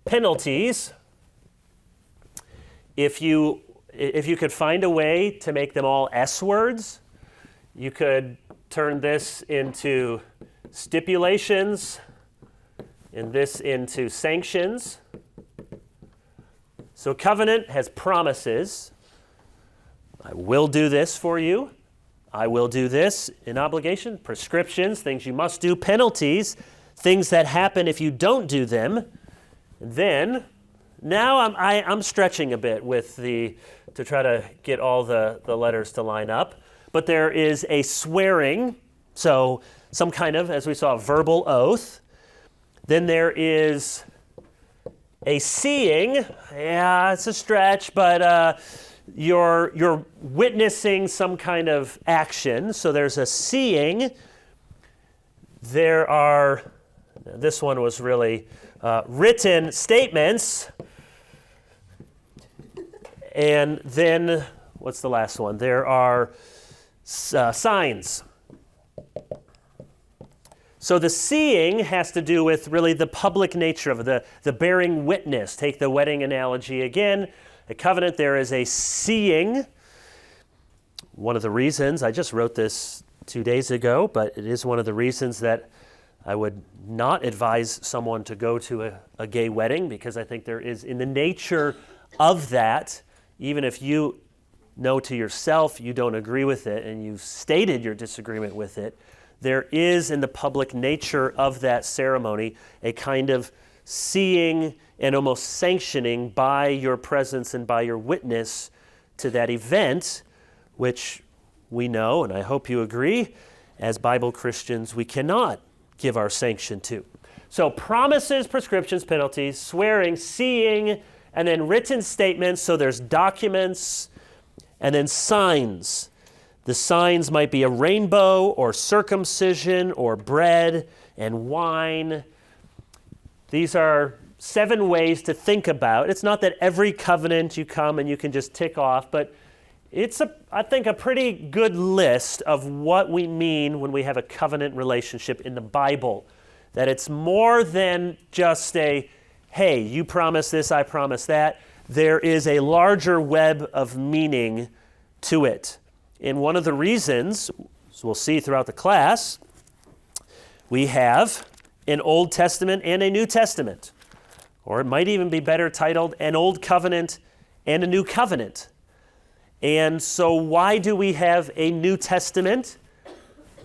penalties. If you could find a way to make them all S words, you could turn this into stipulations, and this into sanctions. So covenant has promises. I will do this for you. I will do this in obligation. Prescriptions, things you must do. Penalties, things that happen if you don't do them. And then, now I'm stretching a bit to try to get all the letters to line up. But there is a swearing, so some kind of, as we saw, verbal oath. Then there is a seeing. Yeah, it's a stretch, but you're witnessing some kind of action. So there's a seeing. There are, this one was really written statements. And then, what's the last one? There are signs. So the seeing has to do with really the public nature of the bearing witness. Take the wedding analogy again. A covenant, there is a seeing. One of the reasons, I just wrote this 2 days ago, but it is one of the reasons that I would not advise someone to go to a gay wedding, because I think there is, in the nature of that, even if you know to yourself you don't agree with it and you've stated your disagreement with it, there is in the public nature of that ceremony a kind of seeing and almost sanctioning by your presence and by your witness to that event, which we know, and I hope you agree, as Bible Christians, we cannot give our sanction to. So promises, prescriptions, penalties, swearing, seeing, and then written statements. So there's documents, and then signs. The signs might be a rainbow or circumcision or bread and wine. These are 7 ways to think about. It's not that every covenant you come and you can just tick off, but it's, I think, a pretty good list of what we mean when we have a covenant relationship in the Bible. That it's more than just a, hey, you promise this, I promise that. There is a larger web of meaning to it. And one of the reasons, as we'll see throughout the class, we have an Old Testament and a New Testament. Or it might even be better titled an Old Covenant and a New Covenant. And so why do we have a New Testament?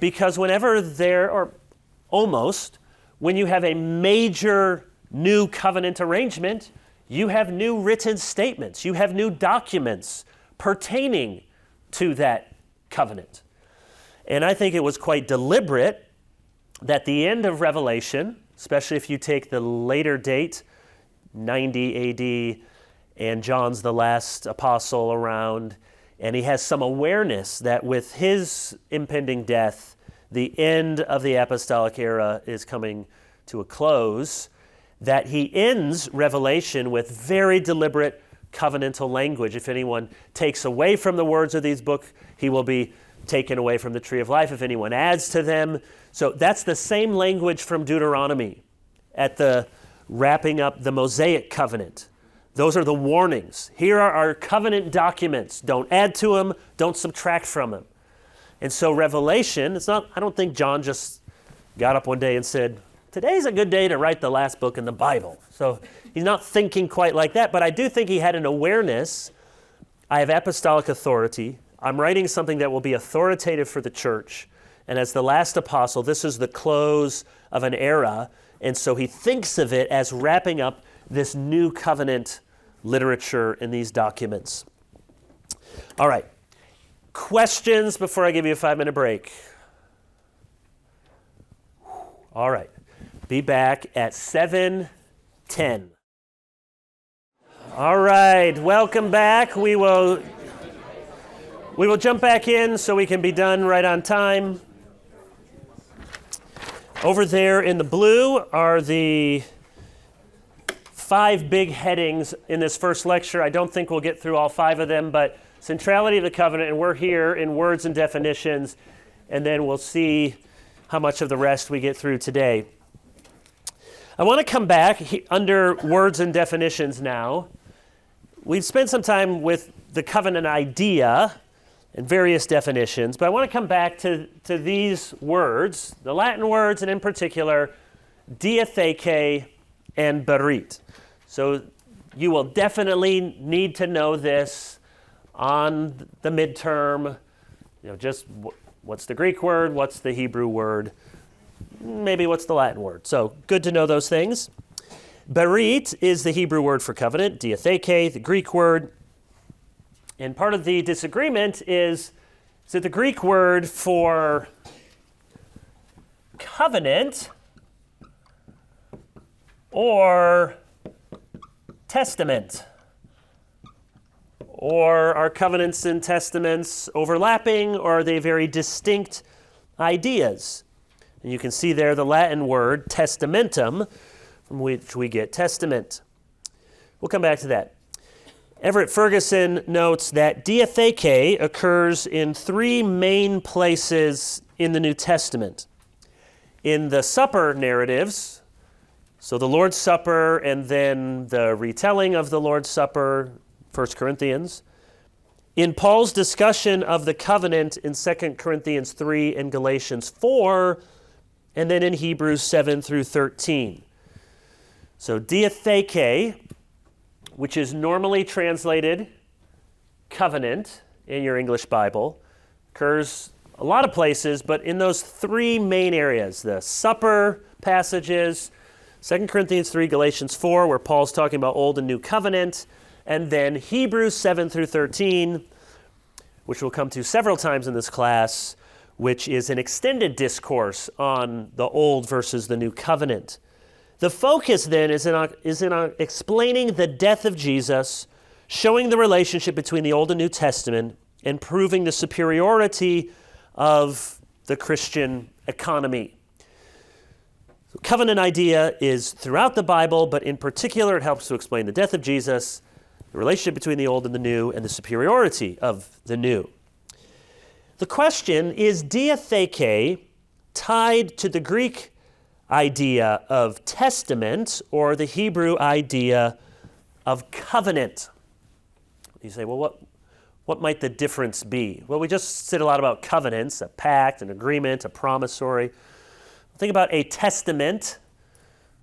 Because whenever there, or almost, when you have a major new covenant arrangement, you have new written statements. You have new documents pertaining to that covenant. And I think it was quite deliberate that the end of Revelation, especially if you take the later date, 90 AD, and John's the last apostle around, and he has some awareness that with his impending death, the end of the apostolic era is coming to a close, that he ends Revelation with very deliberate covenantal language. If anyone takes away from the words of these books, he will be taken away from the tree of life. If anyone adds to them. So that's the same language from Deuteronomy at the wrapping up the Mosaic covenant. Those are the warnings. Here are our covenant documents. Don't add to them. Don't subtract from them. And so Revelation, it's not, I don't think John just got up one day and said, today's a good day to write the last book in the Bible. So he's not thinking quite like that, but I do think he had an awareness. I have apostolic authority. I'm writing something that will be authoritative for the church. And as the last apostle, this is the close of an era. And so he thinks of it as wrapping up this new covenant literature in these documents. All right. Questions before I give you a 5-minute break? All right. Be back at 7:10. All right. Welcome back. We will jump back in so we can be done right on time. Over there in the blue are the 5 big headings in this first lecture. I don't think we'll get through all 5 of them, but centrality of the covenant, and we're here in words and definitions, and then we'll see how much of the rest we get through today. I want to come back under words and definitions now. We've spent some time with the covenant idea and various definitions, but I want to come back to these words, the Latin words, and in particular, diatheke, and berit. So you will definitely need to know this on the midterm. Just what's the Greek word, what's the Hebrew word, maybe what's the Latin word. So good to know those things. Berit is the Hebrew word for covenant, diatheke, the Greek word. And part of the disagreement is it the Greek word for covenant or testament? Or are covenants and testaments overlapping, or are they very distinct ideas? And you can see there the Latin word testamentum, from which we get testament. We'll come back to that. Everett Ferguson notes that diatheke occurs in three main places in the New Testament. In the supper narratives, so the Lord's Supper and then the retelling of the Lord's Supper, 1 Corinthians. In Paul's discussion of the covenant in 2 Corinthians 3 and Galatians 4, and then in Hebrews 7 through 13. So diatheke, which is normally translated covenant in your English Bible, occurs a lot of places, but in those three main areas, the supper passages, 2 Corinthians 3, Galatians 4, where Paul's talking about Old and New Covenant, and then Hebrews 7 through 13, which we'll come to several times in this class, which is an extended discourse on the Old versus the New Covenant. The focus then is in explaining the death of Jesus, showing the relationship between the Old and New Testament, and proving the superiority of the Christian economy. So covenant idea is throughout the Bible, but in particular it helps to explain the death of Jesus, the relationship between the Old and the New, and the superiority of the New. The question, is diatheke tied to the Greek idea of testament or the Hebrew idea of covenant? You say, well, what might the difference be? Well, we just said a lot about covenants, a pact, an agreement, a promissory. Think about a testament.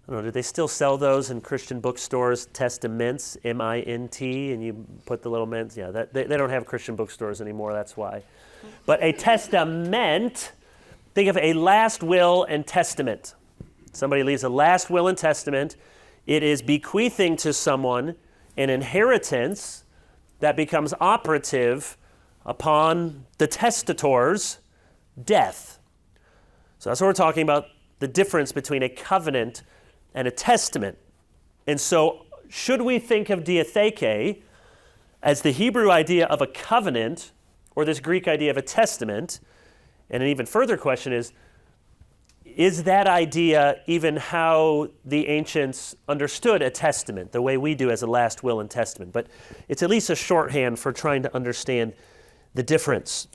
I don't know, do they still sell those in Christian bookstores, testaments, M-I-N-T, and you put the little mints? Yeah, they don't have Christian bookstores anymore, that's why. But a testament, think of a last will and testament. Somebody leaves a last will and testament. It is bequeathing to someone an inheritance that becomes operative upon the testator's death. So that's what we're talking about, the difference between a covenant and a testament. And so should we think of diatheke as the Hebrew idea of a covenant or this Greek idea of a testament? And an even further question is that idea even how the ancients understood a testament, the way we do as a last will and testament? But it's at least a shorthand for trying to understand the difference.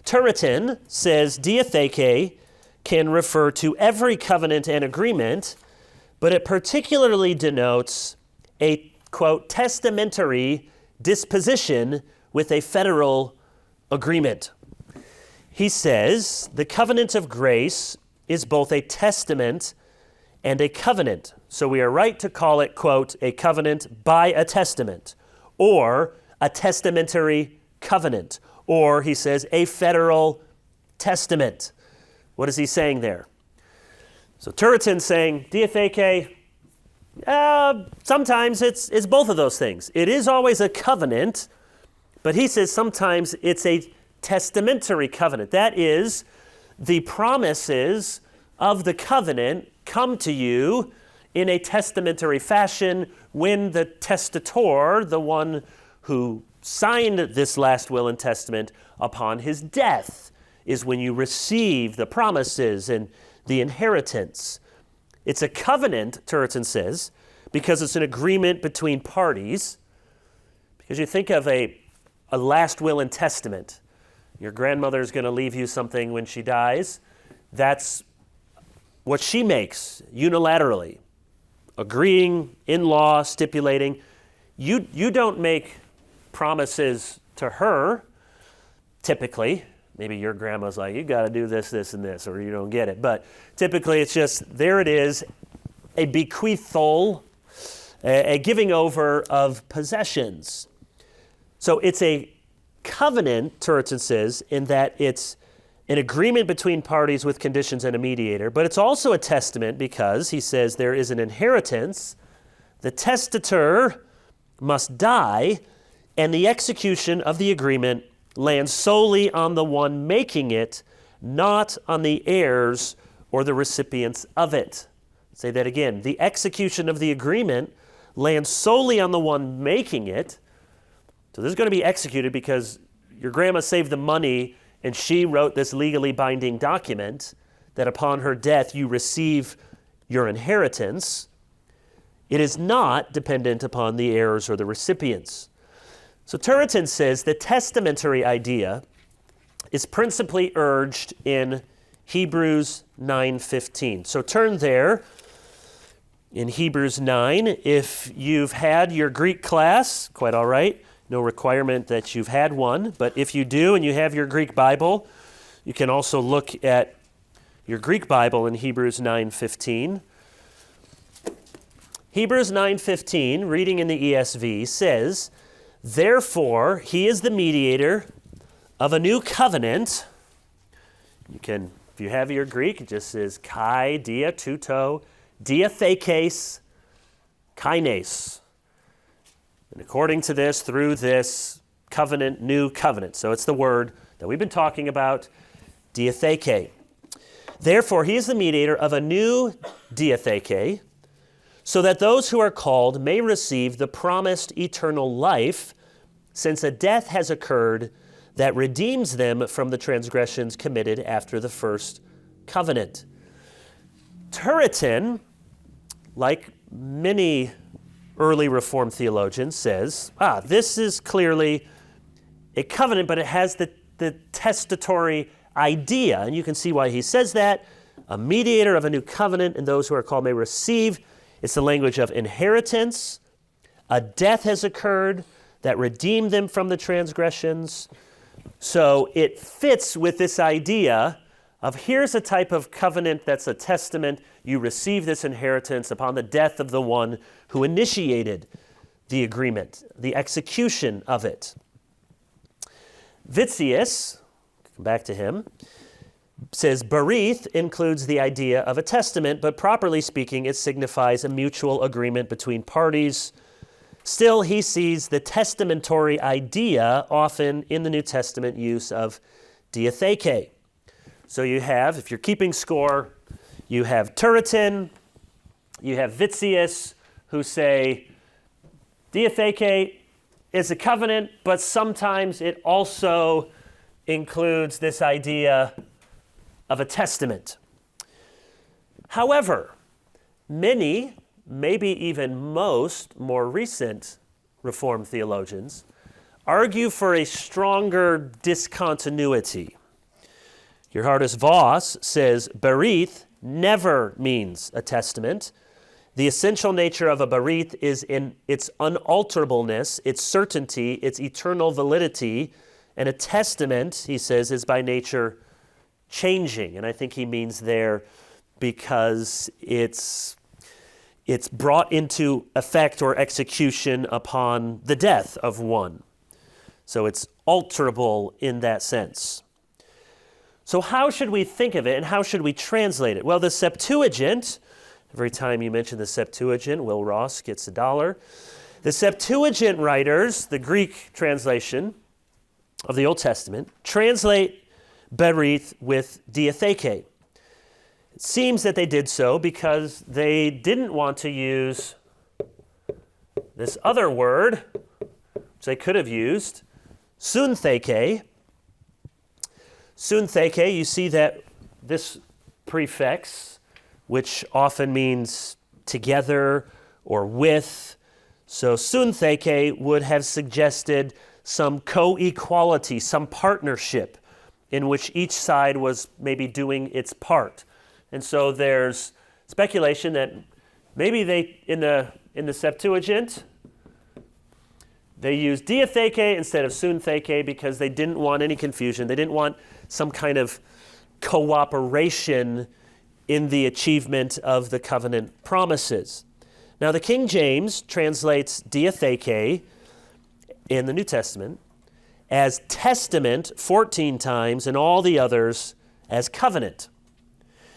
Turretin says diatheke can refer to every covenant and agreement, but it particularly denotes a, quote, testamentary disposition with a federal agreement. He says the covenant of grace is both a testament and a covenant. So we are right to call it, quote, a covenant by a testament, or a testamentary covenant, or he says a federal testament. What is he saying there? So Turretin's saying diatheke, sometimes it's both of those things. It is always a covenant, but he says sometimes it's a testamentary covenant. That is, the promises of the covenant come to you in a testamentary fashion when the testator, the one who signed this last will and testament upon his death, is when you receive the promises and the inheritance. It's a covenant, Turretin says, because it's an agreement between parties. Because you think of a last will and testament. Your grandmother's going to leave you something when she dies. That's what she makes unilaterally, agreeing in law, stipulating. You don't make promises to her, typically. Maybe your grandma's like, you got to do this, this, and this, or you don't get it. But typically it's just, there it is, a bequeathal, a giving over of possessions. So it's a covenant, Turretin says, in that it's an agreement between parties with conditions and a mediator, but it's also a testament because he says there is an inheritance, the testator must die, and the execution of the agreement lands solely on the one making it, not on the heirs or the recipients of it. Say that again. The execution of the agreement lands solely on the one making it. So this is going to be executed because your grandma saved the money and she wrote this legally binding document that upon her death you receive your inheritance. It is not dependent upon the heirs or the recipients. So Turretin says the testamentary idea is principally urged in Hebrews 9:15. So turn there in Hebrews 9. If you've had your Greek class, quite all right. No requirement that you've had one, but if you do and you have your Greek Bible, you can also look at your Greek Bible in Hebrews 9:15. Hebrews 9:15, reading in the ESV, says, "Therefore, he is the mediator of a new covenant." You can, if you have your Greek, it just says kai, dia, tuto, diathekes, kaines. And according to this, through this covenant, new covenant. So it's the word that we've been talking about, diatheke. Therefore, he is the mediator of a new diatheke, so that those who are called may receive the promised eternal life, since a death has occurred that redeems them from the transgressions committed after the first covenant. Turretin, like many early Reformed theologians, says, this is clearly a covenant, but it has the testatory idea. And you can see why he says that. A mediator of a new covenant, and those who are called may receive. It's the language of inheritance. A death has occurred that redeemed them from the transgressions. So it fits with this idea of here's a type of covenant that's a testament. You receive this inheritance upon the death of the one who initiated the agreement, the execution of it. Vitzius, come back to him, says berith includes the idea of a testament, but properly speaking, it signifies a mutual agreement between parties. Still, he sees the testamentary idea often in the New Testament use of diatheke. So you have, if you're keeping score, you have Turretin, you have Vitzius, who say diatheke is a covenant, but sometimes it also includes this idea of a testament. However, many, maybe even most more recent Reformed theologians argue for a stronger discontinuity. Gerhardus Voss says berith never means a testament. The essential nature of a berith is in its unalterableness, its certainty, its eternal validity, and a testament, he says, is by nature changing. And I think he means there because it's brought into effect or execution upon the death of one. So it's alterable in that sense. So how should we think of it and how should we translate it? Well, the Septuagint, every time you mention the Septuagint, Will Ross gets $1. The Septuagint writers, the Greek translation of the Old Testament, translate berith with diatheke. It seems that they did so because they didn't want to use this other word, which they could have used, suntheke. Suntheke, you see that this prefix, which often means together or with. So suntheke would have suggested some co-equality, some partnership in which each side was maybe doing its part. And so there's speculation that maybe they, in the Septuagint, they used diatheke instead of suntheke because they didn't want any confusion. They didn't want some kind of cooperation in the achievement of the covenant promises. Now, the King James translates diatheke in the New Testament as testament 14 times, and all the others as covenant.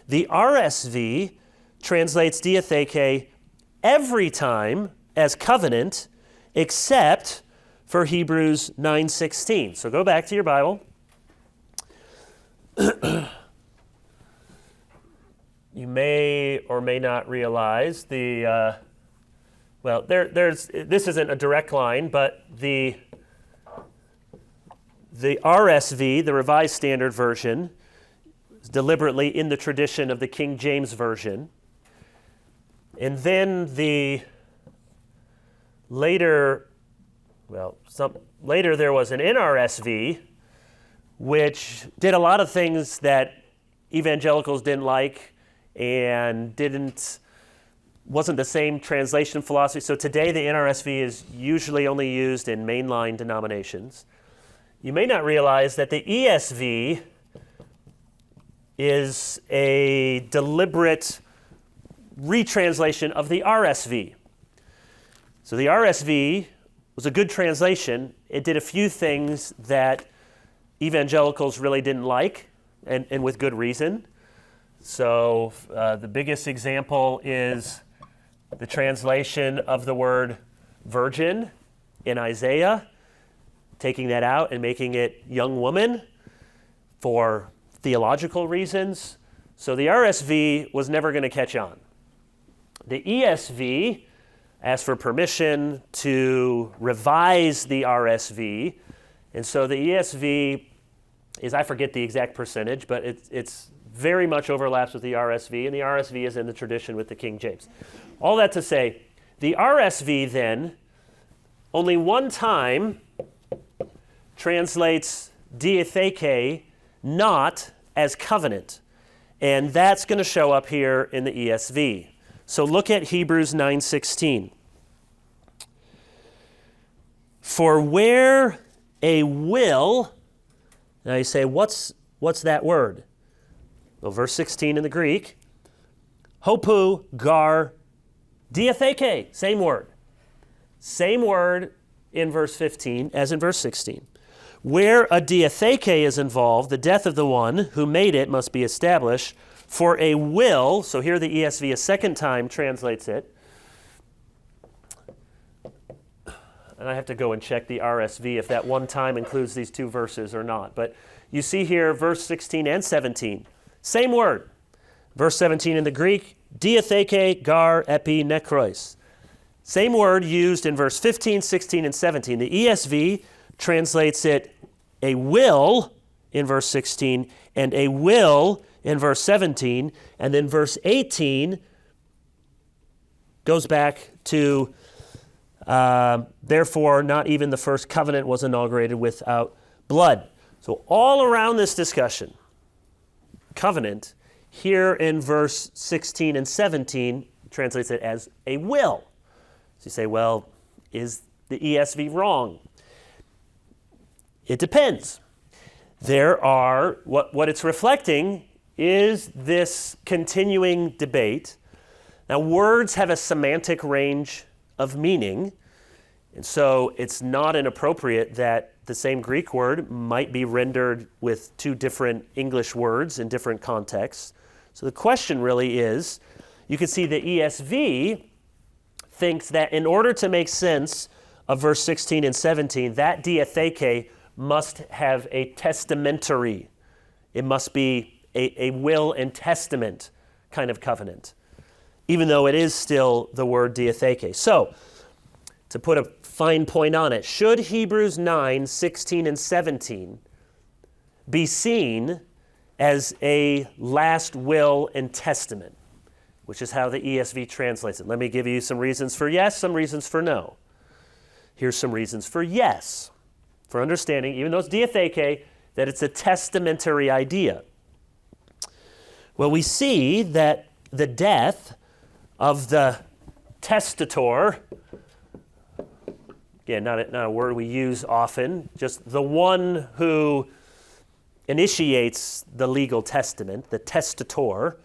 The RSV translates diatheke every time as covenant, except for Hebrews 9:16. So go back to your Bible. You may or may not realize this isn't a direct line, but the RSV, the Revised Standard Version, is deliberately in the tradition of the King James Version. And then later there was an NRSV, which did a lot of things that evangelicals didn't like and wasn't the same translation philosophy. So today the NRSV is usually only used in mainline denominations. You may not realize that the ESV is a deliberate retranslation of the RSV. So the RSV was a good translation. It did a few things that evangelicals really didn't like, and with good reason. So the biggest example is the translation of the word virgin in Isaiah, taking that out and making it young woman for theological reasons. So the RSV was never going to catch on. The ESV asked for permission to revise the RSV, and so the ESV is, I forget the exact percentage, but it's very much overlaps with the RSV, and the RSV is in the tradition with the King James. All that to say, the RSV then only one time translates diatheke not as covenant, and that's going to show up here in the ESV. So look at Hebrews 9:16. For where a will, now you say, what's that word? Well, verse 16 in the Greek, hopu gar diatheke, same word. Same word in verse 15 as in verse 16. Where a diatheke is involved, the death of the one who made it must be established. For a will, so here the ESV a second time translates it. And I have to go and check the RSV if that one time includes these two verses or not. But you see here verse 16 and 17, same word. Verse 17 in the Greek, diatheke gar epi nekrois. Same word used in verse 15, 16, and 17. The ESV translates it a will in verse 16 and a will in verse 17, and then verse 18 goes back to therefore not even the first covenant was inaugurated without blood. So all around this discussion, covenant, here in verse 16 and 17 translates it as a will. So you say, well, is the ESV wrong? It depends. There are, what it's reflecting is this continuing debate. Now, words have a semantic range of meaning, and so it's not inappropriate that the same Greek word might be rendered with two different English words in different contexts. So the question really is, you can see the ESV thinks that in order to make sense of verse 16 and 17, that diatheke must have a testamentary. It must be a will and testament kind of covenant, even though it is still the word diatheke. So, to put a fine point on it, should Hebrews 9, 16, and 17 be seen as a last will and testament, which is how the ESV translates it? Let me give you some reasons for yes, some reasons for no. Here's some reasons for yes, for understanding, even though it's diatheke, that it's a testamentary idea. Well, we see that the death of the testator, again, not a word we use often, just the one who initiates the legal testament, the testator.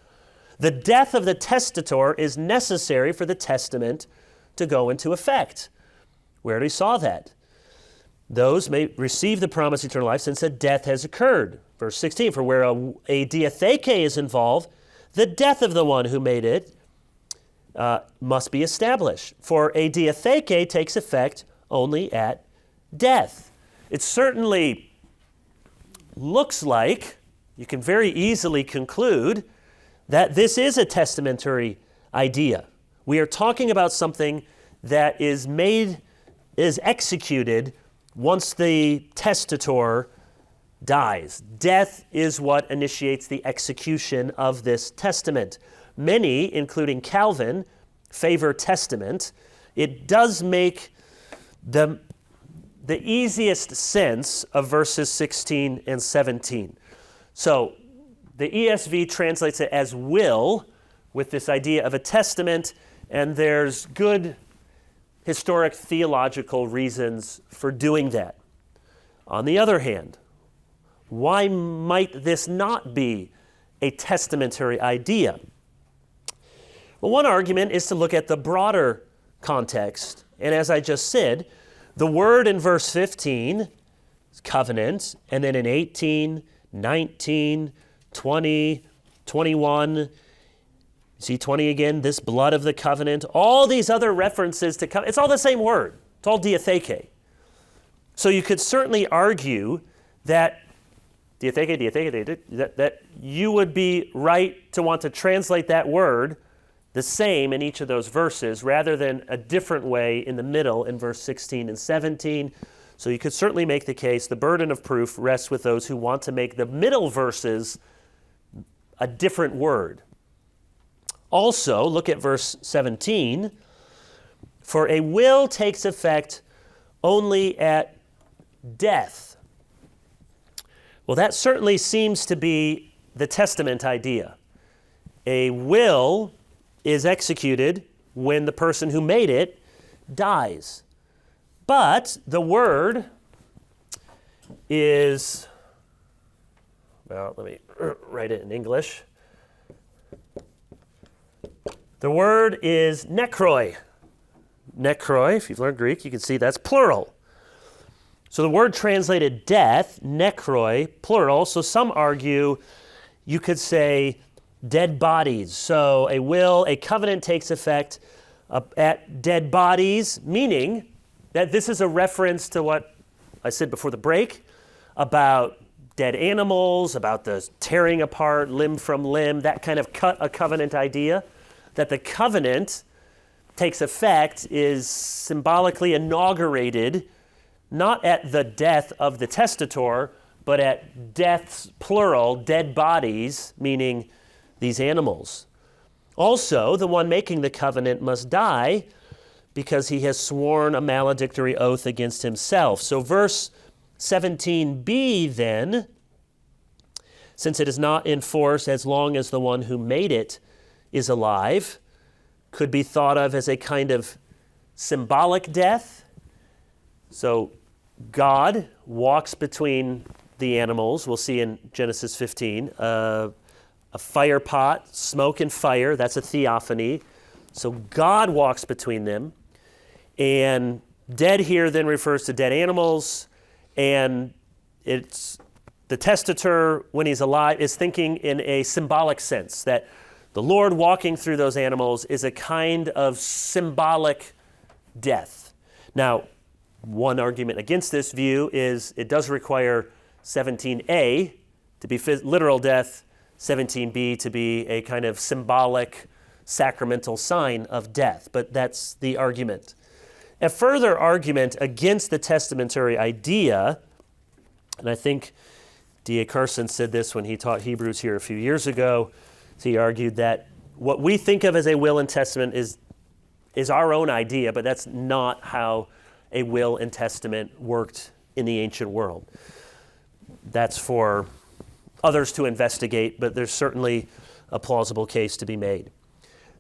The death of the testator is necessary for the testament to go into effect. We already saw that. Those may receive the promised eternal life since a death has occurred. Verse 16, for where a diatheke is involved, the death of the one who made it must be established. For a diatheke takes effect only at death. It certainly looks like, you can very easily conclude, that this is a testamentary idea. We are talking about something that is executed once the testator dies. Death is what initiates the execution of this testament. Many, including Calvin, favor testament. It does make the easiest sense of verses 16 and 17. So the ESV translates it as will, with this idea of a testament, and there's good historic theological reasons for doing that. On the other hand, why might this not be a testamentary idea? Well, one argument is to look at the broader context. And as I just said, the word in verse 15 is covenant, and then in 18, 19, 20, 21, see 20 again, this blood of the covenant, all these other references to covenant, it's all the same word. It's all diatheke. So you could certainly argue that that you would be right to want to translate that word the same in each of those verses rather than a different way in the middle in verse 16 and 17. So you could certainly make the case the burden of proof rests with those who want to make the middle verses a different word. Also, look at verse 17. For a will takes effect only at death. Well, that certainly seems to be the testament idea. A will is executed when the person who made it dies. But the word is, well, let me write it in English. The word is nekroi. Nekroi, if you've learned Greek, you can see that's plural. So the word translated death, nekroi, plural. So some argue you could say dead bodies. So a covenant takes effect at dead bodies, meaning that this is a reference to what I said before the break about dead animals, about the tearing apart limb from limb, that kind of a covenant idea. That the covenant takes effect is symbolically inaugurated not at the death of the testator, but at deaths, plural, dead bodies, meaning these animals. Also, the one making the covenant must die because he has sworn a maledictory oath against himself. So verse 17b then, since it is not in force as long as the one who made it is alive, could be thought of as a kind of symbolic death. So God walks between the animals. We'll see in Genesis 15, a fire pot, smoke and fire, that's a theophany. So God walks between them. And dead here then refers to dead animals. And it's the testator, when he's alive, is thinking in a symbolic sense that the Lord walking through those animals is a kind of symbolic death. Now, one argument against this view is it does require 17a to be literal death, 17b to be a kind of symbolic sacramental sign of death, but that's the argument. A further argument against the testamentary idea, and I think D.A. Carson said this when he taught Hebrews here a few years ago. He argued that what we think of as a will and testament is our own idea, but that's not how a will and testament worked in the ancient world. That's for others to investigate, but there's certainly a plausible case to be made.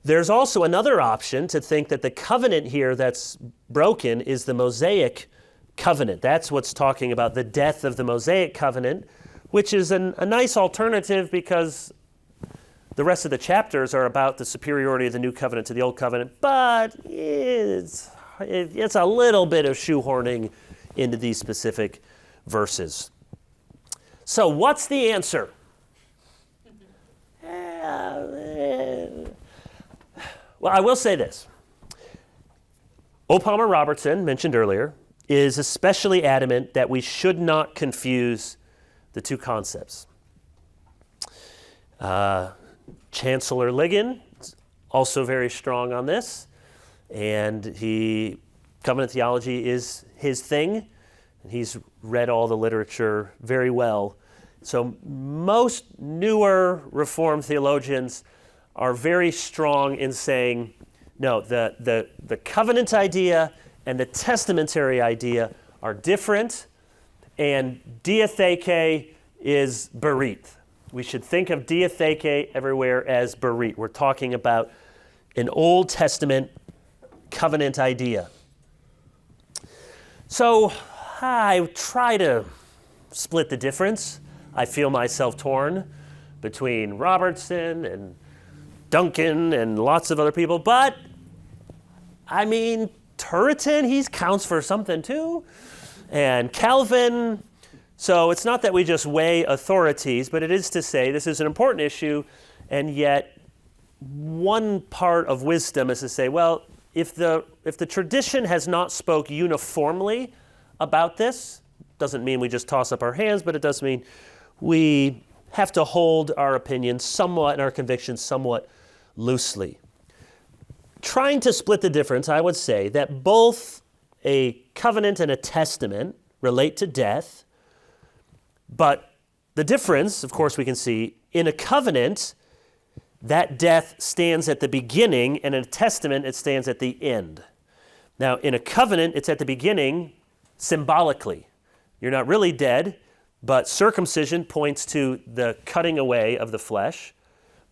There's also another option to think that the covenant here that's broken is the Mosaic covenant. That's what's talking about the death of the Mosaic covenant, which is a nice alternative because the rest of the chapters are about the superiority of the new covenant to the old covenant, but it's a little bit of shoehorning into these specific verses. So what's the answer? Well, I will say this. O. Palmer Robertson, mentioned earlier, is especially adamant that we should not confuse the two concepts. Chancellor Ligon is also very strong on this, and covenant theology is his thing, and he's read all the literature very well. So most newer Reformed theologians are very strong in saying, no, the covenant idea and the testamentary idea are different, and diatheke is berit. We should think of diatheke everywhere as berit. We're talking about an Old Testament covenant idea. So I try to split the difference. I feel myself torn between Robertson and Duncan and lots of other people, but I mean, Turretin, he counts for something too, and Calvin. So it's not that we just weigh authorities, but it is to say this is an important issue, and yet one part of wisdom is to say, well, if the tradition has not spoke uniformly about this, doesn't mean we just toss up our hands, but it does mean we have to hold our opinions somewhat and our convictions somewhat loosely. Trying to split the difference, I would say that both a covenant and a testament relate to death, but the difference, of course, we can see in a covenant, that death stands at the beginning, and in a testament, it stands at the end. Now, in a covenant, it's at the beginning symbolically. You're not really dead, but circumcision points to the cutting away of the flesh.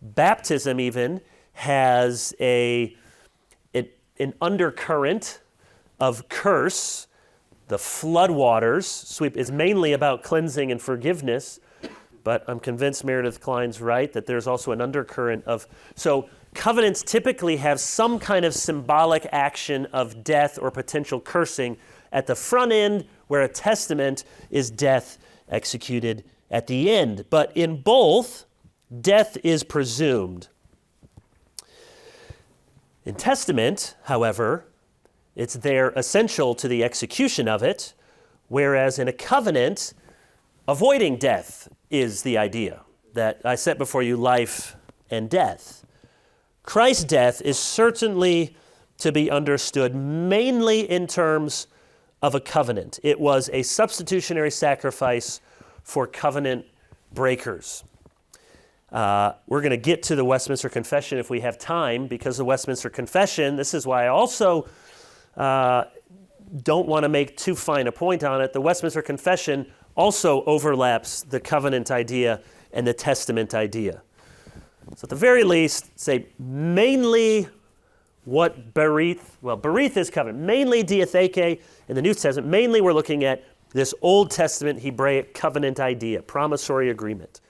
Baptism even has an undercurrent of curse. The floodwaters sweep is mainly about cleansing and forgiveness, but I'm convinced Meredith Klein's right that there's also an undercurrent of... So covenants typically have some kind of symbolic action of death or potential cursing at the front end, where a testament is death executed at the end. But in both, death is presumed. In testament, however, it's there essential to the execution of it, whereas in a covenant, avoiding death is the idea, that I set before you life and death. Christ's death is certainly to be understood mainly in terms of a covenant. It was a substitutionary sacrifice for covenant breakers. We're going to get to the Westminster Confession if we have time, because the Westminster Confession, this is why I also don't want to make too fine a point on it. The Westminster Confession also overlaps the covenant idea and the testament idea. So at the very least, say mainly what Berith is covenant, mainly diatheke in the New Testament. Mainly we're looking at this Old Testament Hebraic covenant idea, promissory agreement.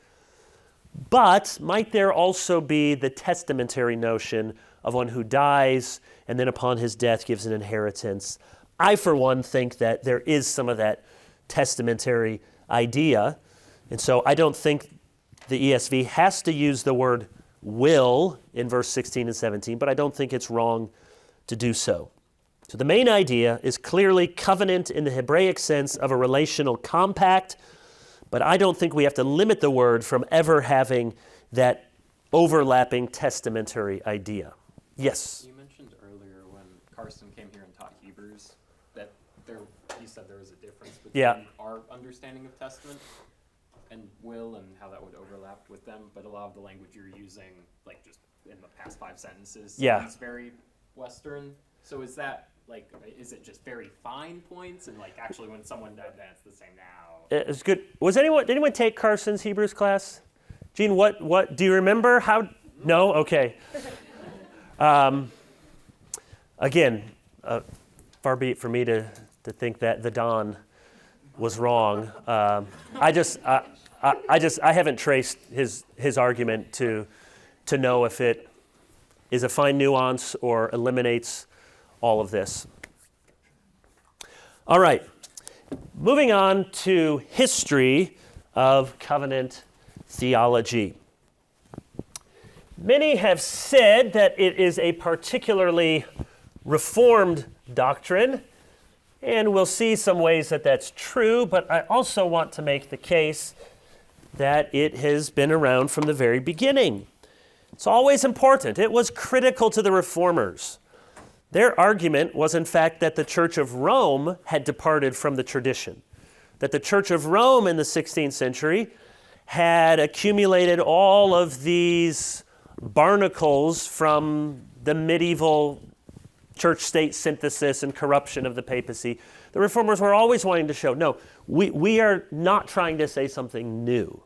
But might there also be the testamentary notion of one who dies and then upon his death gives an inheritance? I, for one, think that there is some of that testamentary idea. And so I don't think the ESV has to use the word will in verse 16 and 17, but I don't think it's wrong to do so. So the main idea is clearly covenant in the Hebraic sense of a relational compact, but I don't think we have to limit the word from ever having that overlapping testamentary idea. Yes? You mentioned earlier when Carson came here and taught Hebrews that he said there was a difference between our understanding of testament and will and how that would overlap with them, but a lot of the language you're using, like just in the past 5 sentences, sounds very Western. So is that is it just very fine points, and actually when someone died, that's the same now? It's good. Did anyone take Carson's Hebrews class? Gene, what do you remember? How? No? Okay. Again, far be it for me to think that the Don was wrong. I haven't traced his argument to know if it is a fine nuance or eliminates all of this. All right, moving on to history of covenant theology. Many have said that it is a particularly Reformed doctrine, and we'll see some ways that that's true, but I also want to make the case that it has been around from the very beginning. It's always important. It was critical to the Reformers. Their argument was, in fact, that the Church of Rome had departed from the tradition, that the Church of Rome in the 16th century had accumulated all of these barnacles from the medieval church-state synthesis and corruption of the papacy. The Reformers were always wanting to show, no, we are not trying to say something new.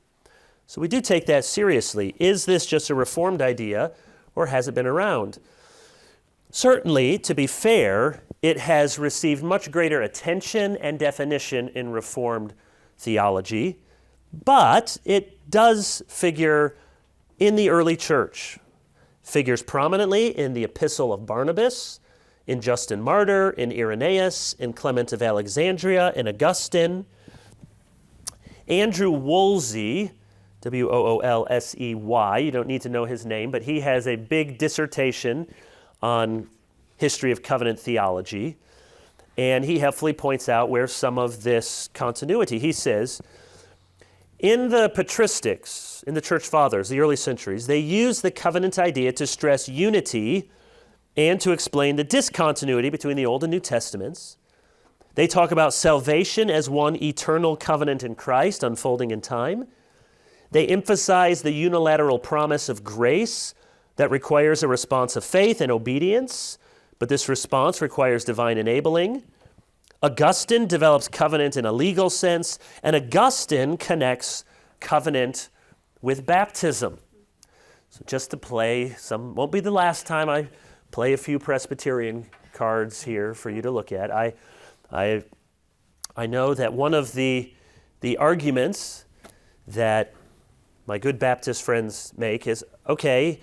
So we do take that seriously. Is this just a Reformed idea, or has it been around? Certainly, to be fair, it has received much greater attention and definition in Reformed theology, but it does figure in the early church. Figures prominently in the Epistle of Barnabas, in Justin Martyr, in Irenaeus, in Clement of Alexandria, in Augustine. Andrew Woolsey, Woolsey, you don't need to know his name, but he has a big dissertation on history of covenant theology, and he helpfully points out where some of this continuity. He says, in the patristics, in the church fathers, the early centuries, they used the covenant idea to stress unity and to explain the discontinuity between the Old and New Testaments. They talk about salvation as one eternal covenant in Christ unfolding in time. They emphasize the unilateral promise of grace that requires a response of faith and obedience, but this response requires divine enabling. Augustine develops covenant in a legal sense, and Augustine connects covenant with baptism. So just to play some, won't be the last time I play a few Presbyterian cards here for you to look at. I know that one of the arguments that my good Baptist friends make is, okay,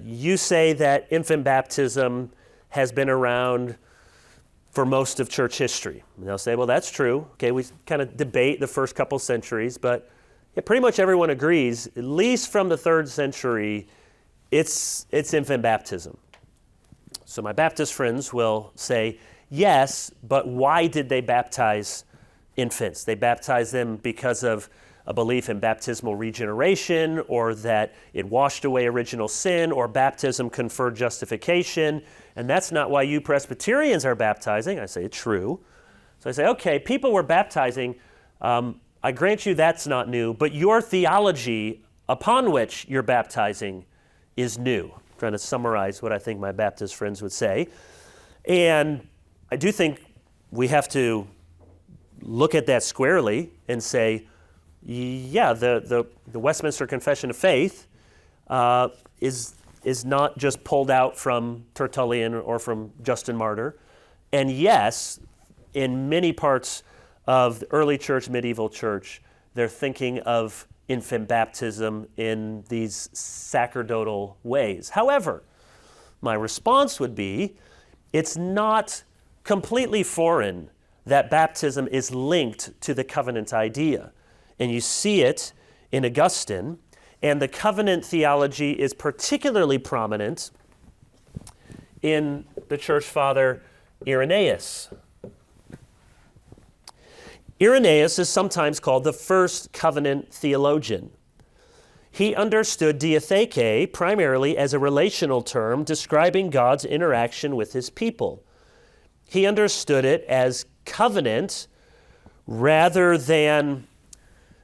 you say that infant baptism has been around for most of church history. And they'll say, well, that's true. Okay, we kind of debate the first couple centuries, but pretty much everyone agrees, at least from the 3rd century, it's infant baptism. So my Baptist friends will say, yes, but why did they baptize infants? They baptized them because of a belief in baptismal regeneration, or that it washed away original sin, or baptism conferred justification, and that's not why you Presbyterians are baptizing. I say it's true. So I say, okay, people were baptizing. I grant you that's not new, but your theology upon which you're baptizing is new. I'm trying to summarize what I think my Baptist friends would say. And I do think we have to look at that squarely and say, yeah, the Westminster Confession of Faith is not just pulled out from Tertullian or from Justin Martyr. And yes, in many parts of the early church, medieval church, they're thinking of infant baptism in these sacerdotal ways. However, my response would be, it's not completely foreign that baptism is linked to the covenant idea. And you see it in Augustine, and the covenant theology is particularly prominent in the church father Irenaeus. Irenaeus is sometimes called the first covenant theologian. He understood diatheke primarily as a relational term describing God's interaction with his people. He understood it as covenant rather than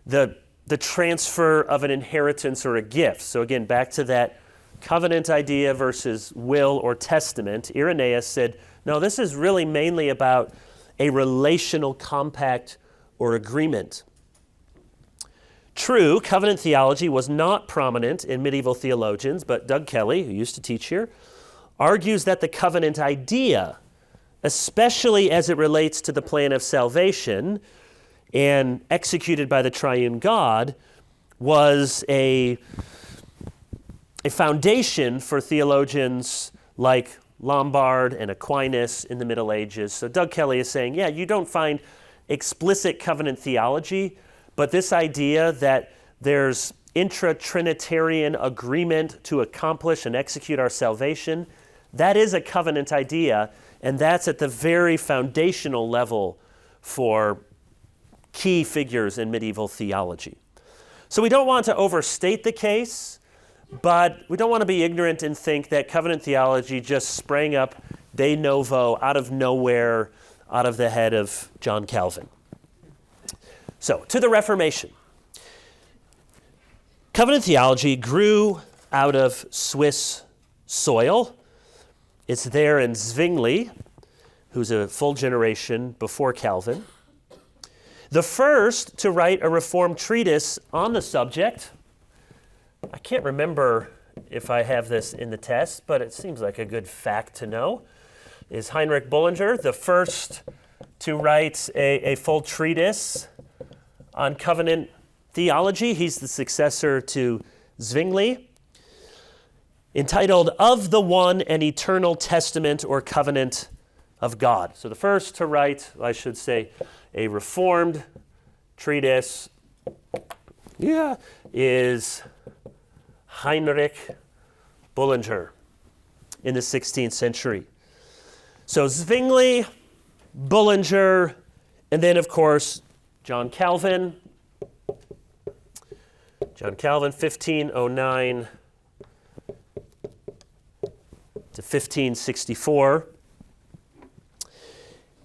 the transfer of an inheritance or a gift. So again, back to that covenant idea versus will or testament. Irenaeus said, no, this is really mainly about a relational compact or agreement. True, covenant theology was not prominent in medieval theologians, but Doug Kelly, who used to teach here, argues that the covenant idea, especially as it relates to the plan of salvation, and executed by the triune God was a foundation for theologians like Lombard and Aquinas in the Middle Ages. So Doug Kelly is saying, yeah, you don't find explicit covenant theology, but this idea that there's intra-Trinitarian agreement to accomplish and execute our salvation, that is a covenant idea, and that's at the very foundational level for key figures in medieval theology. So we don't want to overstate the case, but we don't want to be ignorant and think that covenant theology just sprang up de novo, out of nowhere, out of the head of John Calvin. So, to the Reformation. Covenant theology grew out of Swiss soil. It's there in Zwingli, who's a full generation before Calvin. The first to write a Reformed treatise on the subject, I can't remember if I have this in the test, but it seems like a good fact to know, is Heinrich Bullinger, the first to write a full treatise on covenant theology. He's the successor to Zwingli, entitled Of the One and Eternal Testament or Covenant of God. So the first to write, I should say, a Reformed treatise is Heinrich Bullinger in the 16th century. So Zwingli, Bullinger, and then, of course, John Calvin. John Calvin, 1509 to 1564.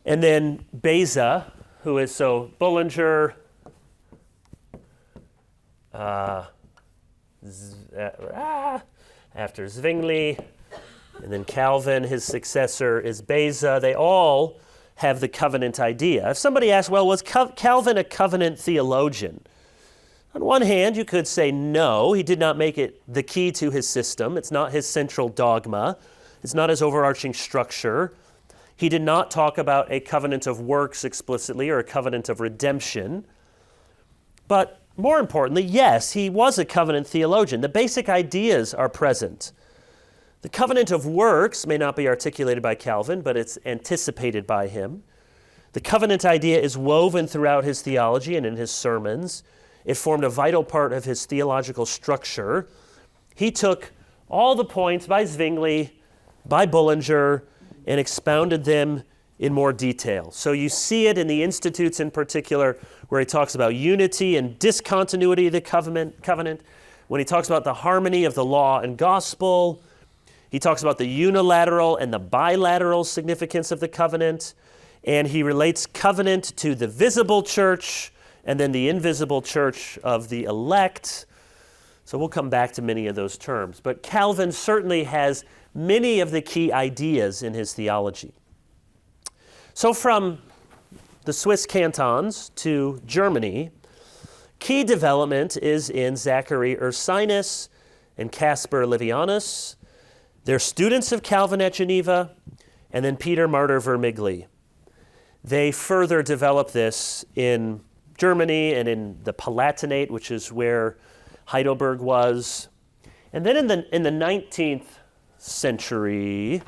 And then Beza, who is, so Bullinger, after Zwingli, and then Calvin, his successor is Beza. They all have the covenant idea. If somebody asks, well, was Calvin a covenant theologian? On one hand, you could say no, he did not make it the key to his system. It's not his central dogma. It's not his overarching structure. He did not talk about a covenant of works explicitly or a covenant of redemption. But more importantly, yes, he was a covenant theologian. The basic ideas are present. The covenant of works may not be articulated by Calvin, but it's anticipated by him. The covenant idea is woven throughout his theology and in his sermons. It formed a vital part of his theological structure. He took all the points by Zwingli, by Bullinger, and expounded them in more detail. So you see it in the Institutes in particular, where he talks about unity and discontinuity of the covenant. When he talks about the harmony of the law and gospel, he talks about the unilateral and the bilateral significance of the covenant, and he relates covenant to the visible church and then the invisible church of the elect. So we'll come back to many of those terms. But Calvin certainly has many of the key ideas in his theology. So from the Swiss cantons to Germany, key development is in Zachary Ursinus and Caspar Livianus. They're students of Calvin at Geneva, and then Peter Martyr Vermigli. They further develop this in Germany and in the Palatinate, which is where Heidelberg was. And then in the 19th century,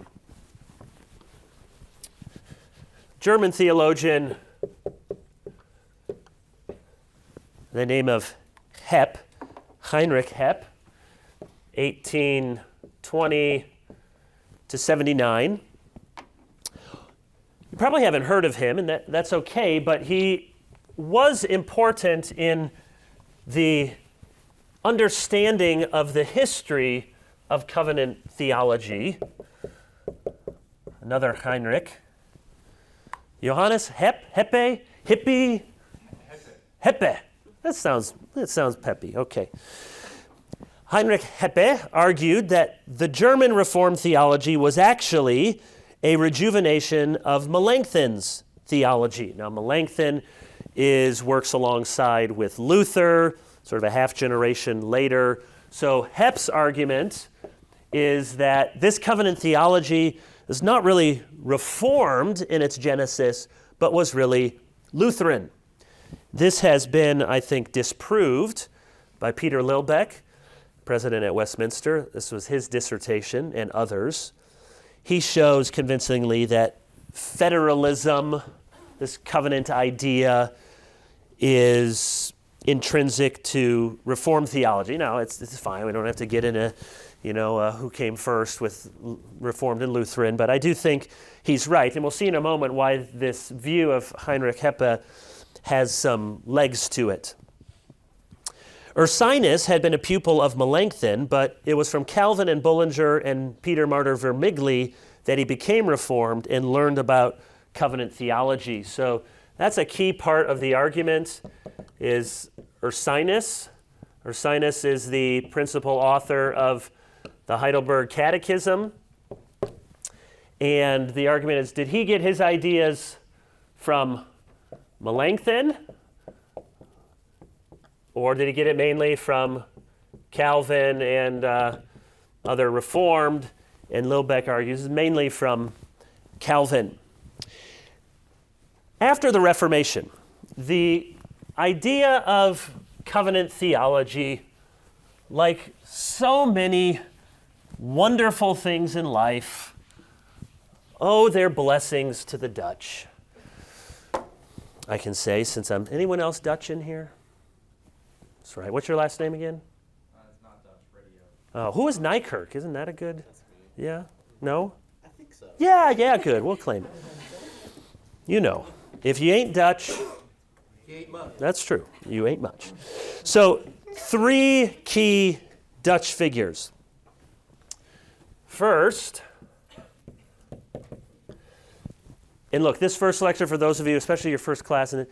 German theologian, the name of Hepp, Heinrich Hepp, 1820 to 79. You probably haven't heard of him, and that's okay, but he was important in the understanding of the history of covenant theology. Another Heinrich. Johannes Heppe. That sounds peppy. Okay. Heinrich Heppe argued that the German Reformed theology was actually a rejuvenation of Melanchthon's theology. Now, Melanchthon works alongside with Luther, sort of a half generation later. So Hepp's argument is that this covenant theology is not really Reformed in its genesis, but was really Lutheran. This has been, I think, disproved by Peter Lilbeck, president at Westminster. This was his dissertation and others. He shows convincingly that federalism, this covenant idea, is intrinsic to Reformed theology. Now, it's fine. We don't have to get into, who came first with Reformed and Lutheran, but I do think he's right. And we'll see in a moment why this view of Heinrich Heppe has some legs to it. Ursinus had been a pupil of Melanchthon, but it was from Calvin and Bullinger and Peter Martyr Vermigli that he became Reformed and learned about covenant theology. So that's a key part of the argument is Ursinus. Ursinus is the principal author of the Heidelberg Catechism. And the argument is, did he get his ideas from Melanchthon? Or did he get it mainly from Calvin and other Reformed? And Lilbeck argues mainly from Calvin. After the Reformation, the idea of covenant theology, like so many wonderful things in life, owe their blessings to the Dutch. I can say, since anyone else Dutch in here? That's right. What's your last name again? It's not Dutch, radio. Oh, who is Nykirk? Isn't that a good? That's me. Yeah? No? I think so. Yeah, good. We'll claim it. You know, if you ain't Dutch, You ain't much. that's true. You ain't much. So, 3 key Dutch figures. First, and look, this first lecture for those of you, especially your first class, and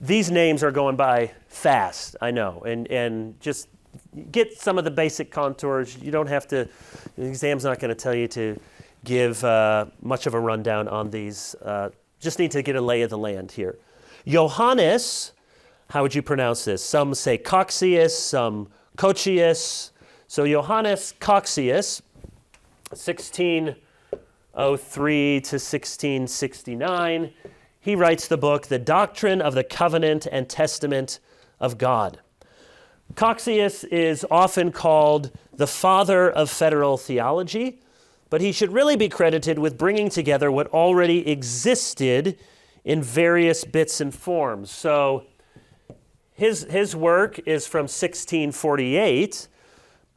these names are going by fast, I know, and just get some of the basic contours. You don't have to, the exam's not going to tell you to give much of a rundown on these. Just need to get a lay of the land here. Johannes, how would you pronounce this? Some say Coxius, some Cochius. So Johannes Coxius, 1603 to 1669. He writes the book, The Doctrine of the Covenant and Testament of God. Coxius is often called the father of federal theology, but he should really be credited with bringing together what already existed in various bits and forms. So his work is from 1648,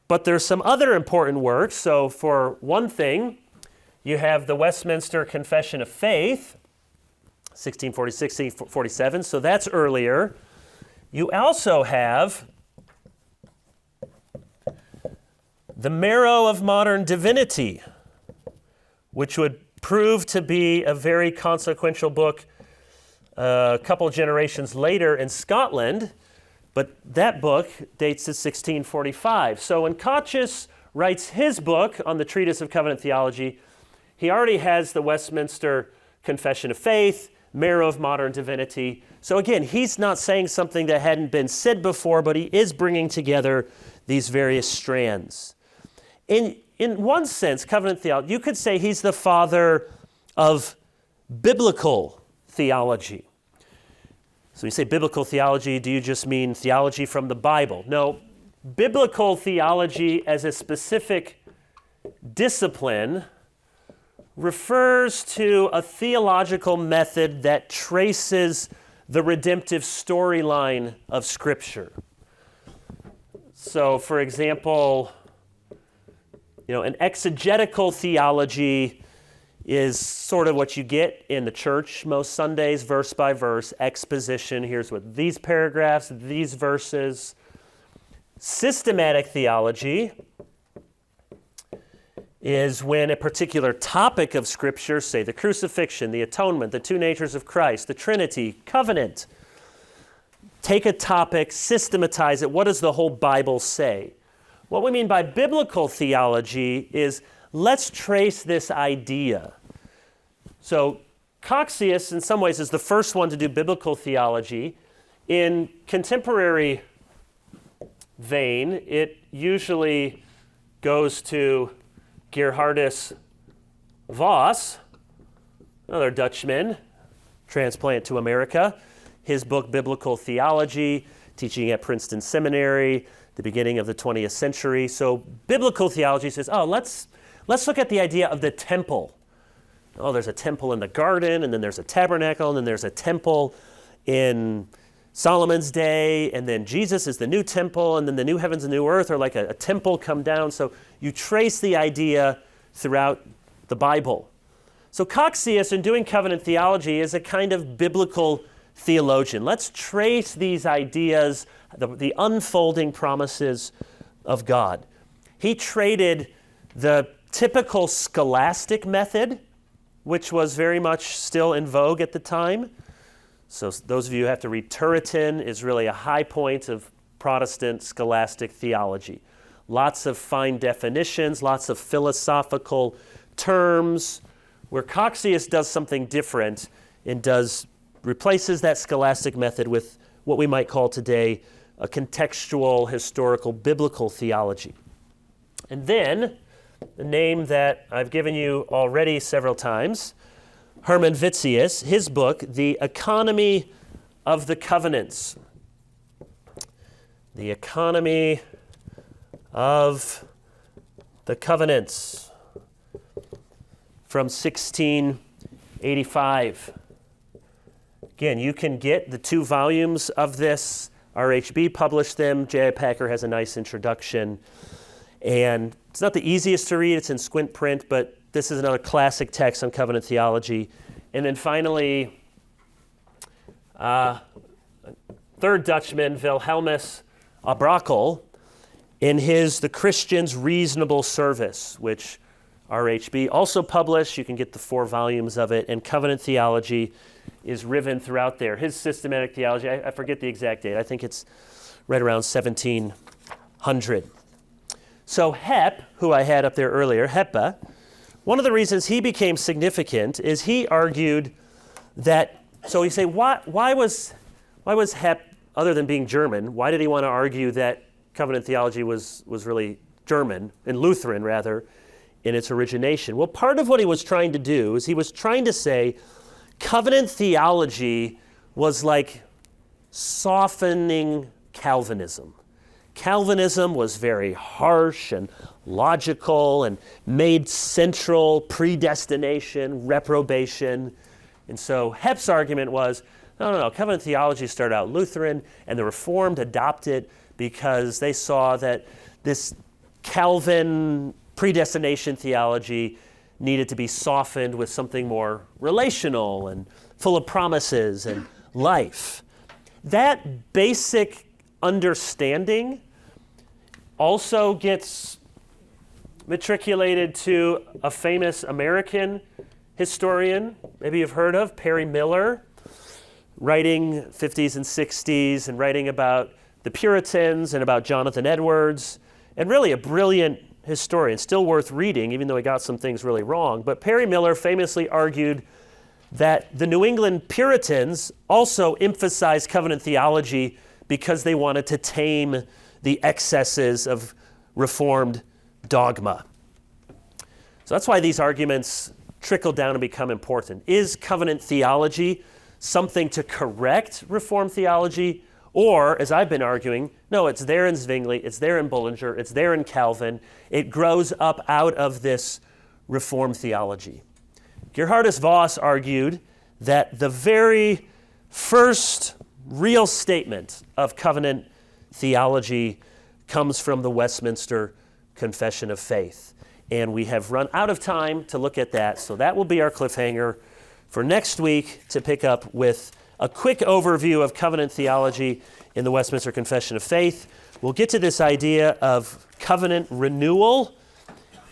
but there's some other important works. So for one thing, you have the Westminster Confession of Faith, 1646, 1647, so that's earlier. You also have the Marrow of Modern Divinity, which would prove to be a very consequential book a couple generations later in Scotland, but that book dates to 1645. So when Cochius writes his book on the Treatise of Covenant Theology, he already has the Westminster Confession of Faith, Marrow of Modern Divinity. So again, he's not saying something that hadn't been said before, but he is bringing together these various strands. In one sense, covenant theology, you could say he's the father of biblical theology. So when you say biblical theology, do you just mean theology from the Bible? No, biblical theology as a specific discipline refers to a theological method that traces the redemptive storyline of Scripture. So, for example, an exegetical theology is sort of what you get in the church most Sundays, verse by verse, exposition. Here's what these paragraphs, these verses. Systematic theology is when a particular topic of Scripture, say the crucifixion, the atonement, the two natures of Christ, the Trinity, covenant, take a topic, systematize it. What does the whole Bible say? What we mean by biblical theology is let's trace this idea. So Coxius, in some ways, is the first one to do biblical theology. In contemporary vein, it usually goes to Gerhardus Voss, another Dutchman, transplant to America. his book, Biblical Theology, teaching at Princeton Seminary, the beginning of the 20th century. So biblical theology says, let's look at the idea of the temple. Oh, there's a temple in the garden, and then there's a tabernacle, and then there's a temple in Solomon's day, and then Jesus is the new temple, and then the new heavens and new earth are like a temple come down. So you trace the idea throughout the Bible. So Coxius, in doing covenant theology, is a kind of biblical theologian. Let's trace these ideas, the unfolding promises of God. He traded the typical scholastic method, which was very much still in vogue at the time. So those of you who have to read Turretin is really a high point of Protestant scholastic theology. Lots of fine definitions, lots of philosophical terms, where Coxius does something different and replaces that scholastic method with what we might call today a contextual, historical, biblical theology. And then, the name that I've given you already several times, Hermann Witsius, his book, The Economy of the Covenants. The Economy of the Covenants from 1685. Again, you can get the 2 volumes of this. RHB published them. J.I. Packer has a nice introduction. And it's not the easiest to read. It's in squint print, but this is another classic text on covenant theology. And then finally, third Dutchman, Wilhelmus Abrakel, in his The Christian's Reasonable Service, which RHB also published. You can get the 4 volumes of it, and covenant theology is riven throughout there. His systematic theology, I forget the exact date. I think it's right around 1700. So Hepp, who I had up there earlier, Heppe, one of the reasons he became significant is he argued that, so you say, why was Hepp, other than being German, why did he want to argue that covenant theology was really German, and Lutheran rather, in its origination? Well, part of what he was trying to do is he was trying to say covenant theology was like softening Calvinism. Calvinism was very harsh and logical and made central predestination, reprobation. And so Hepp's argument was, no, covenant theology started out Lutheran, and the Reformed adopted it because they saw that this Calvin predestination theology needed to be softened with something more relational and full of promises and life. That basic understanding also gets matriculated to a famous American historian, maybe you've heard of, Perry Miller, writing 50s and 60s and writing about the Puritans and about Jonathan Edwards, and really a brilliant historian, still worth reading, even though he got some things really wrong. But Perry Miller famously argued that the New England Puritans also emphasized covenant theology because they wanted to tame the excesses of Reformed dogma. So that's why these arguments trickle down and become important. Is covenant theology something to correct Reformed theology? Or, as I've been arguing, no, it's there in Zwingli, it's there in Bullinger, it's there in Calvin. It grows up out of this Reformed theology. Gerhardus Voss argued that the very first real statement of covenant theology comes from the Westminster Confession of Faith. And we have run out of time to look at that, so that will be our cliffhanger for next week to pick up with a quick overview of covenant theology in the Westminster Confession of Faith. We'll get to this idea of covenant renewal,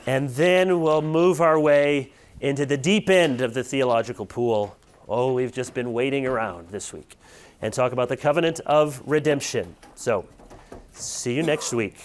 and then we'll move our way into the deep end of the theological pool. Oh, we've just been waiting around this week, and talk about the covenant of redemption. So, see you next week.